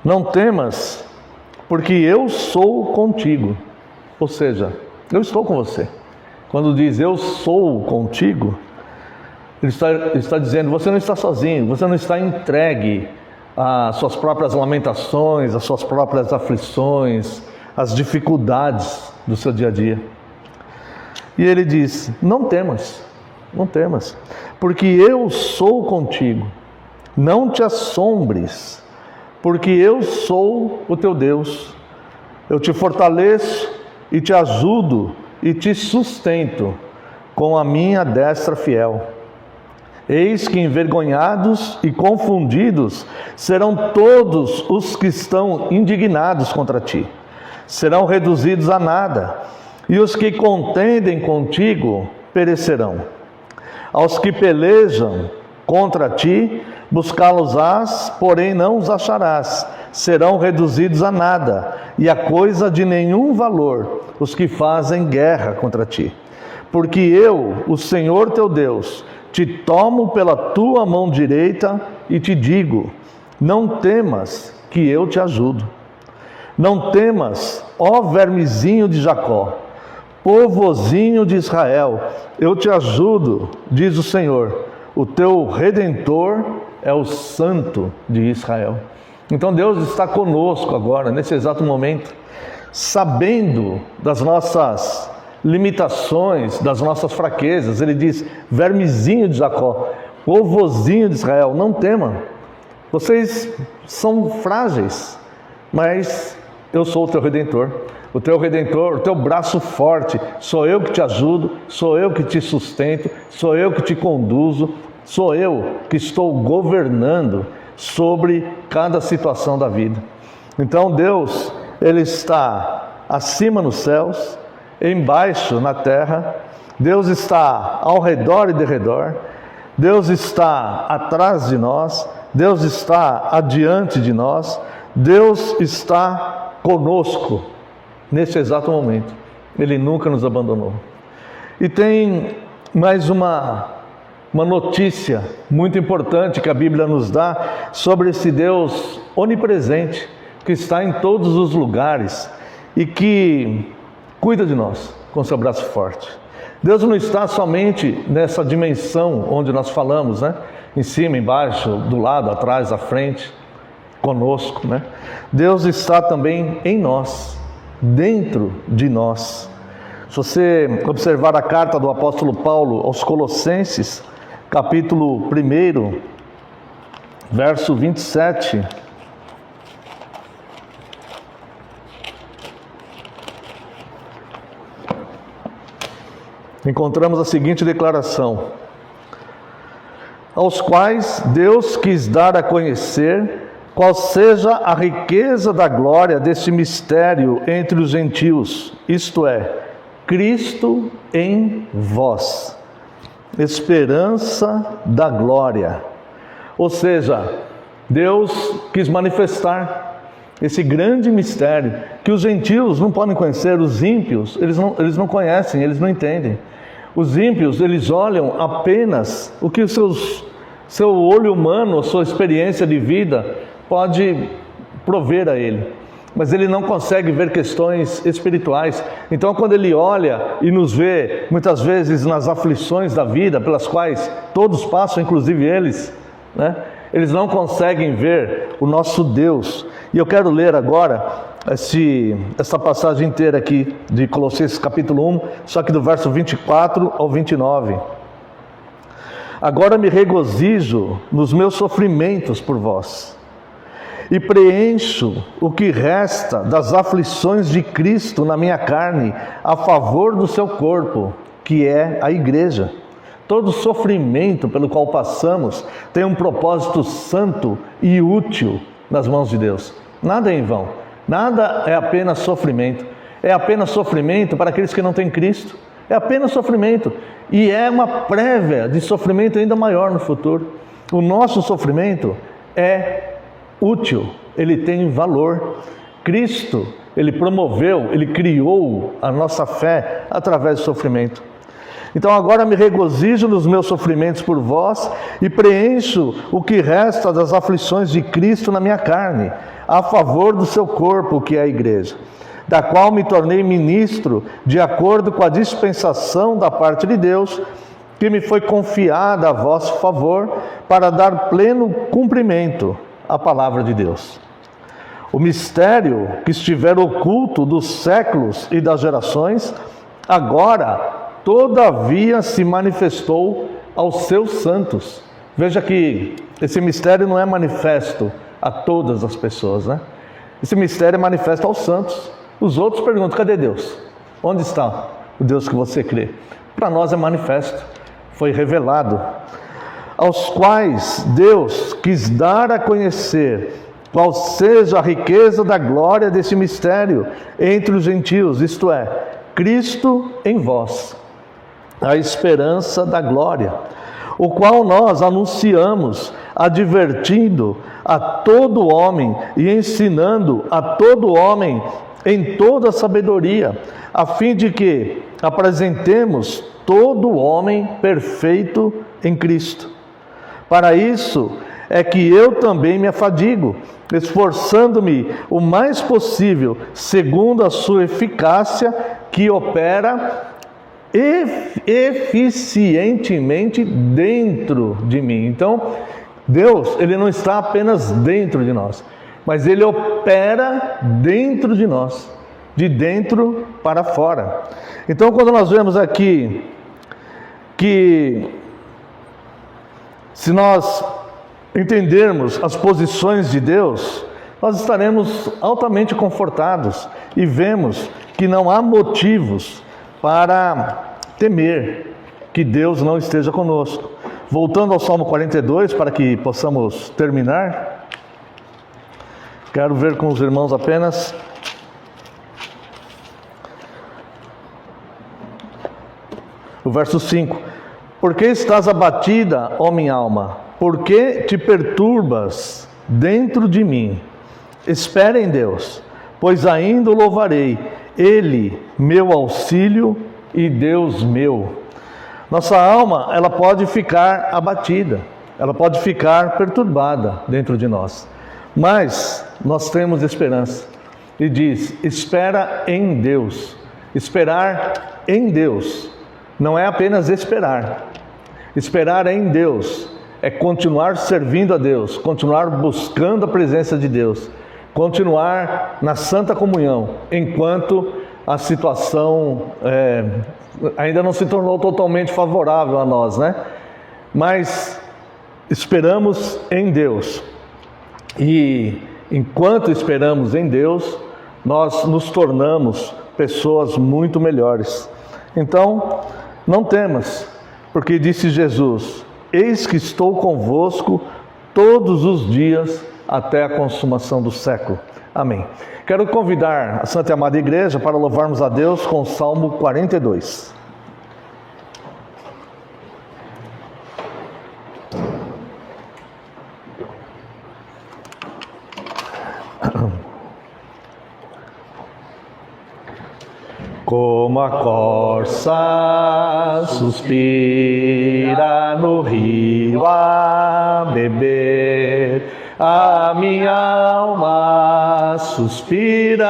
A: não temas, porque eu sou contigo. Ou seja, eu estou com você. Quando diz eu sou contigo, ele está dizendo, você não está sozinho, você não está entregue às suas próprias lamentações, às suas próprias aflições, as dificuldades do seu dia a dia. E ele diz, não temas, porque eu sou contigo. Não te assombres, porque eu sou o teu Deus. Eu te fortaleço e te ajudo e te sustento com a minha destra fiel. Eis que envergonhados e confundidos serão todos os que estão indignados contra ti. Serão reduzidos a nada, e os que contendem contigo perecerão. Aos que pelejam contra ti, buscá-los-ás, porém não os acharás. Serão reduzidos a nada, e a coisa de nenhum valor, os que fazem guerra contra ti. Porque eu, o Senhor teu Deus, te tomo pela tua mão direita e te digo, não temas, que eu te ajudo. Não temas, ó vermezinho de Jacó, povozinho de Israel, eu te ajudo, diz o Senhor, o teu Redentor é o Santo de Israel. Então Deus está conosco agora, nesse exato momento, sabendo das nossas limitações, das nossas fraquezas. Ele diz, vermezinho de Jacó, povozinho de Israel, não tema, vocês são frágeis, mas eu sou o teu Redentor, o teu braço forte, sou eu que te ajudo, sou eu que te sustento, sou eu que te conduzo, sou eu que estou governando sobre cada situação da vida. Então Deus, Ele está acima nos céus, embaixo na terra, Deus está ao redor e derredor, Deus está atrás de nós, Deus está adiante de nós, Deus está conosco nesse exato momento. Ele nunca nos abandonou. E tem mais uma notícia muito importante que a Bíblia nos dá sobre esse Deus onipresente, que está em todos os lugares e que cuida de nós com seu braço forte. Deus não está somente nessa dimensão onde nós falamos, né? Em cima, embaixo, do lado, atrás, à frente, conosco, né? Deus está também em nós, dentro de nós. Se você observar a carta do apóstolo Paulo aos Colossenses, capítulo 1, verso 27, encontramos a seguinte declaração: aos quais Deus quis dar a conhecer qual seja a riqueza da glória deste mistério entre os gentios, isto é, Cristo em vós, esperança da glória. Ou seja, Deus quis manifestar esse grande mistério que os gentios não podem conhecer, os ímpios, eles não conhecem, eles não entendem. Os ímpios, eles olham apenas o que os seus Seu olho humano, a sua experiência de vida pode prover a ele, mas ele não consegue ver questões espirituais. Então, quando ele olha e nos vê, muitas vezes nas aflições da vida, pelas quais todos passam, inclusive eles, né? Eles não conseguem ver o nosso Deus. E eu quero ler agora essa passagem inteira aqui de Colossenses capítulo 1, só que do verso 24 ao 29. Agora me regozijo nos meus sofrimentos por vós, e preencho o que resta das aflições de Cristo na minha carne, a favor do seu corpo, que é a igreja. Todo sofrimento pelo qual passamos tem um propósito santo e útil nas mãos de Deus. Nada é em vão, nada é apenas sofrimento. É apenas sofrimento para aqueles que não têm Cristo. É apenas sofrimento, e é uma prévia de sofrimento ainda maior no futuro. O nosso sofrimento é útil, ele tem valor. Cristo, ele promoveu, ele criou a nossa fé através do sofrimento. Então agora me regozijo nos meus sofrimentos por vós e preencho o que resta das aflições de Cristo na minha carne, a favor do seu corpo, que é a igreja, da qual me tornei ministro de acordo com a dispensação da parte de Deus, que me foi confiada a vosso favor, para dar pleno cumprimento à palavra de Deus. O mistério que estiver oculto dos séculos e das gerações, agora todavia se manifestou aos seus santos. Veja que esse mistério não é manifesto a todas as pessoas, né? Esse mistério é manifesto aos santos. Os outros perguntam, cadê Deus? Onde está o Deus que você crê? Para nós é manifesto, foi revelado. Aos quais Deus quis dar a conhecer qual seja a riqueza da glória desse mistério entre os gentios, isto é, Cristo em vós, a esperança da glória, o qual nós anunciamos, advertindo a todo homem e ensinando a todo homem em toda a sabedoria, a fim de que apresentemos todo homem perfeito em Cristo. Para isso é que eu também me afadigo, esforçando-me o mais possível, segundo a sua eficácia, que opera eficientemente dentro de mim. Então, Deus, ele não está apenas dentro de nós, mas ele opera dentro de nós, de dentro para fora. Então, quando nós vemos aqui que se nós entendermos as posições de Deus, nós estaremos altamente confortados e vemos que não há motivos para temer que Deus não esteja conosco. Voltando ao Salmo 42, para que possamos terminar, quero ver com os irmãos apenas o verso 5. Por que estás abatida, ó minha alma? Por que te perturbas dentro de mim? Espera em Deus, pois ainda o louvarei, Ele, meu auxílio e Deus meu. Nossa alma, ela pode ficar abatida, ela pode ficar perturbada dentro de nós, mas nós temos esperança. E diz, espera em Deus. Esperar em Deus não é apenas esperar. Esperar em Deus é continuar servindo a Deus, continuar buscando a presença de Deus, continuar na santa comunhão, enquanto a situação ainda não se tornou totalmente favorável a nós, né? Mas esperamos em Deus. E enquanto esperamos em Deus, nós nos tornamos pessoas muito melhores. Então, não temas, porque disse Jesus, eis que estou convosco todos os dias até a consumação do século. Amém. Quero convidar a Santa e Amada Igreja para louvarmos a Deus com o Salmo 42. como a corça suspira no rio a beber, a minha alma suspira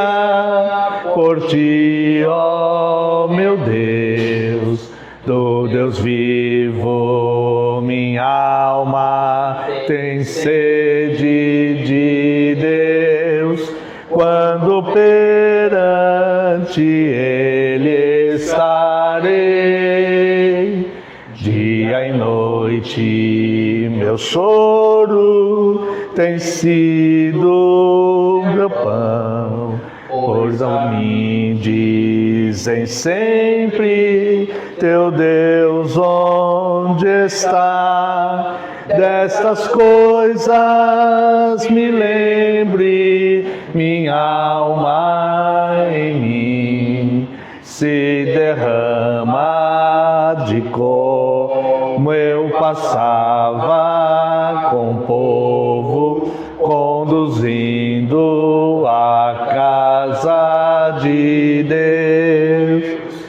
A: por ti, ó meu Deus, do Deus vivo. Minha alma tem sede de Deus, quando perante Ele estarei. Dia e noite meu choro tem sido meu pão, pois a mim dizem sempre: teu Deus onde está? Destas coisas me lembre, minha alma em mim se derrama de como eu passava com o povo, conduzindo a casa de Deus,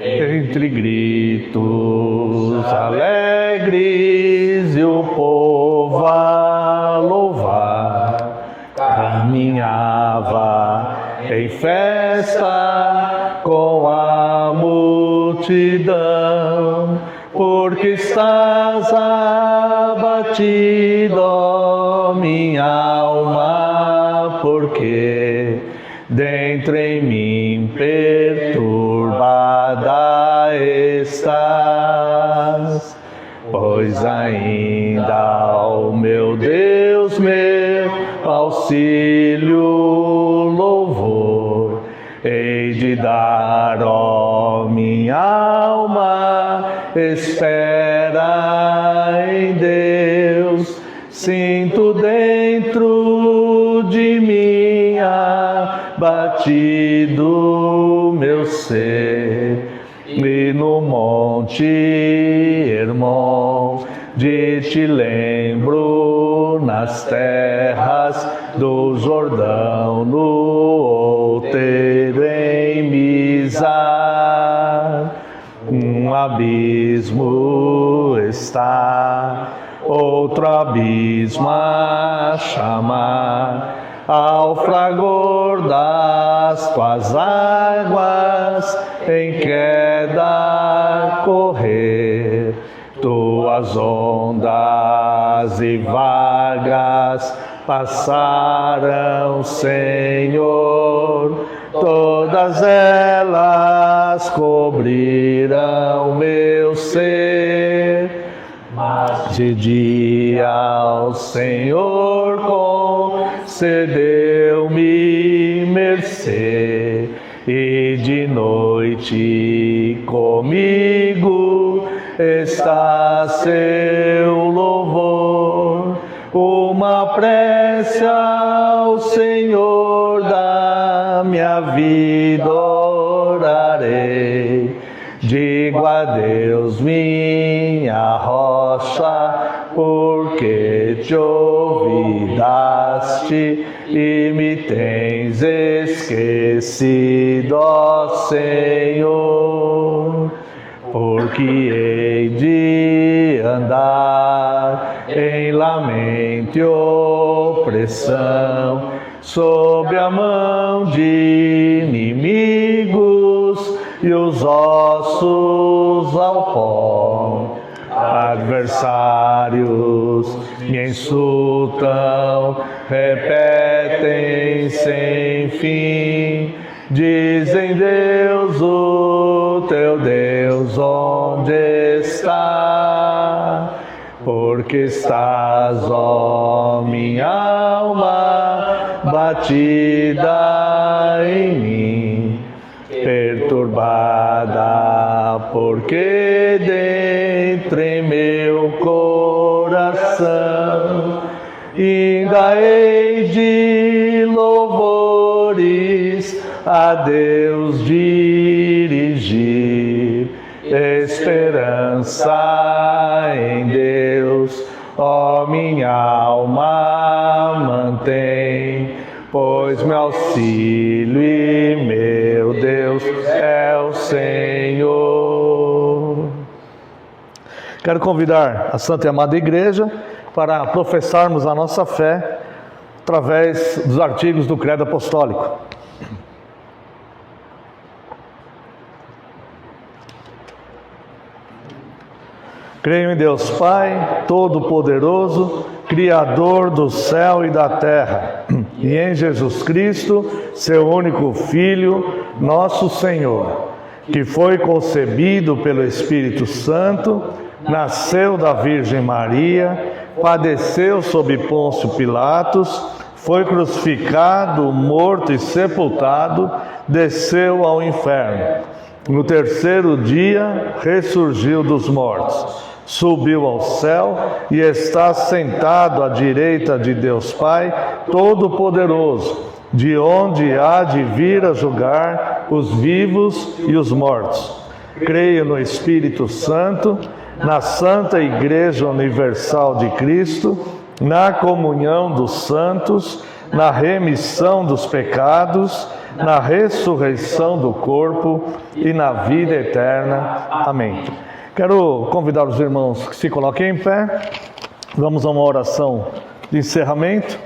A: entre gritos alegres e o povo a louvar, caminhava em festa com a multidão, porque estás abatido, ó minha alma, porque dentro em mim perturbada estás. Pois ainda, ó meu Deus, meu auxílio, louvor hei de dar, ó minha alma, espera em Deus. Sinto dentro de mim abatido meu ser, e no monte Hermon de ti lembro, nas terras do Jordão, no outeiro em Mizar. Um abismo está, outro abismo a chamar, ao fragor das tuas águas em queda correr, tuas ondas e vagas passaram, Senhor, todas elas cobriram meu ser. Mas de dia ao Senhor concedeu-me mercê, e de noite comigo está seu louvor. Uma prece ao Senhor da minha vida orarei. Digo a Deus, minha rocha, porque te olvidaste e me tens esquecido, ó Senhor. Porque hei de andar em lamento e opressão, sob a mão de inimigos, e os ossos ao pó. Adversários me insultam, repetem sem fim, dizem: Deus, o teu Deus, onde está? Porque estás, ó minha alma, batida em mim, perturbada, porque dentro em meu coração ainda hei de louvores a Deus dirigir, esperança em Deus, ó minha alma mantém, pois meu auxílio e meu Deus é Quero convidar a Santa e Amada Igreja para professarmos a nossa fé através dos artigos do Credo Apostólico. Creio em Deus Pai, Todo-Poderoso, Criador do céu e da terra, e em Jesus Cristo, seu único Filho, nosso Senhor, que foi concebido pelo Espírito Santo, nasceu da Virgem Maria, padeceu sob Pôncio Pilatos, foi crucificado, morto e sepultado, desceu ao inferno. No terceiro dia, ressurgiu dos mortos, subiu ao céu e está sentado à direita de Deus Pai Todo-Poderoso, de onde há de vir a julgar os vivos e os mortos. Creio no Espírito Santo, na Santa Igreja Universal de Cristo, na comunhão dos santos, na remissão dos pecados, na ressurreição do corpo e na vida eterna. Amém. Quero convidar os irmãos que se coloquem em pé. Vamos a uma oração de encerramento.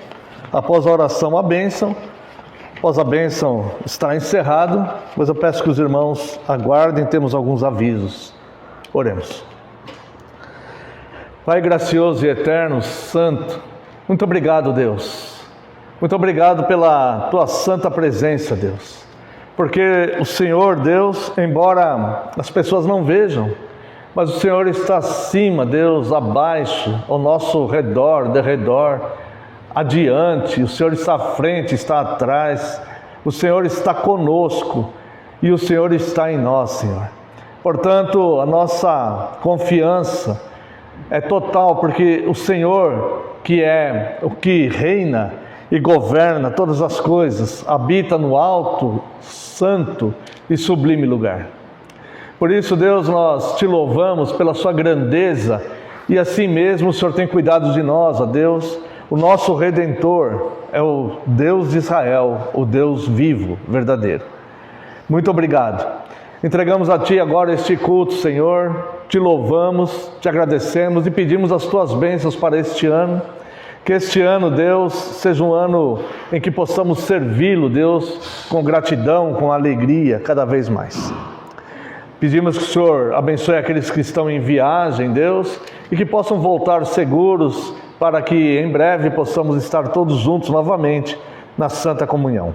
A: Após a oração, a bênção. Após a bênção, estará encerrado. Mas eu peço que os irmãos aguardem, temos alguns avisos. Oremos. Pai gracioso e eterno, santo, muito obrigado, Deus. Muito obrigado pela Tua santa presença, Deus. Porque o Senhor, Deus, embora as pessoas não vejam, mas o Senhor está acima, Deus, abaixo, ao nosso redor, derredor, adiante. O Senhor está à frente, está atrás. O Senhor está conosco e o Senhor está em nós, Senhor. Portanto, a nossa confiança é total, porque o Senhor, que é o que reina e governa todas as coisas, habita no alto, santo e sublime lugar. Por isso, Deus, nós te louvamos pela sua grandeza e assim mesmo o Senhor tem cuidado de nós, ó Deus. O nosso Redentor é o Deus de Israel, o Deus vivo, verdadeiro. Muito obrigado. Entregamos a Ti agora este culto, Senhor. Te louvamos, te agradecemos e pedimos as Tuas bênçãos para este ano. Que este ano, Deus, seja um ano em que possamos servi-lo, Deus, com gratidão, com alegria, cada vez mais. Pedimos que o Senhor abençoe aqueles que estão em viagem, Deus, e que possam voltar seguros para que em breve possamos estar todos juntos novamente na Santa Comunhão.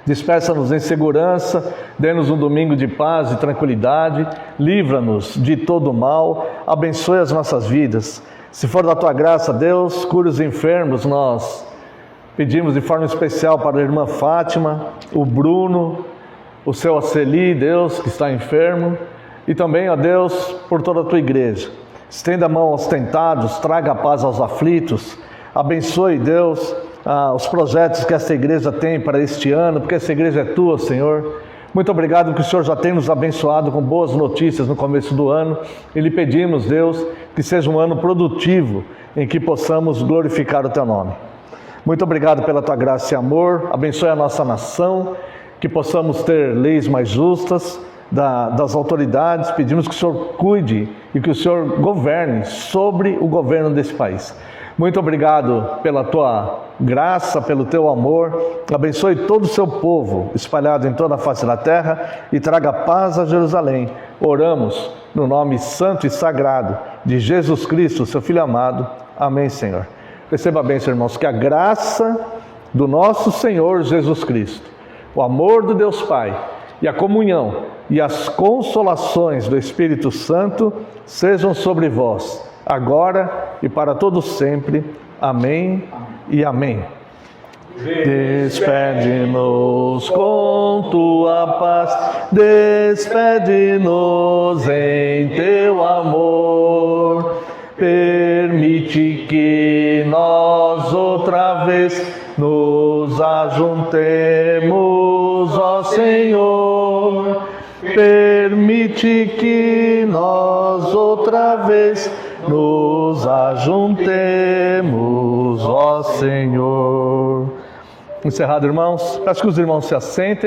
A: Dispersa-nos em segurança, dê-nos um domingo de paz e tranquilidade, livra-nos de todo mal, abençoe as nossas vidas. Se for da Tua graça, Deus, cure os enfermos. Nós pedimos de forma especial para a irmã Fátima, o Bruno, o seu Aceli, Deus, que está enfermo, e também, ó Deus, por toda a Tua igreja. Estenda a mão aos tentados, traga a paz aos aflitos, abençoe, Deus, os projetos que essa igreja tem para este ano, porque essa igreja é Tua, Senhor. Muito obrigado que o Senhor já tem nos abençoado com boas notícias no começo do ano, e lhe pedimos, Deus, que seja um ano produtivo, em que possamos glorificar o Teu nome. Muito obrigado pela Tua graça e amor, abençoe a nossa nação, que possamos ter leis mais justas das autoridades. Pedimos que o Senhor cuide e que o Senhor governe sobre o governo desse país. Muito obrigado pela Tua graça, pelo Teu amor. Abençoe todo o Seu povo espalhado em toda a face da terra e traga paz a Jerusalém. Oramos no nome santo e sagrado de Jesus Cristo, Seu Filho amado. Amém, Senhor. Receba a bênção, irmãos, que a graça do nosso Senhor Jesus Cristo, o amor do Deus Pai e a comunhão e as consolações do Espírito Santo sejam sobre vós, agora e para todos sempre. Amém e amém. Despede-nos com Tua paz, despede-nos em Teu amor. Permite que nós outra vez nos ajuntemos, ó Senhor. Permite que nós outra vez nos ajuntemos, ó Senhor. Encerrado, irmãos. Peço que os irmãos se assentem.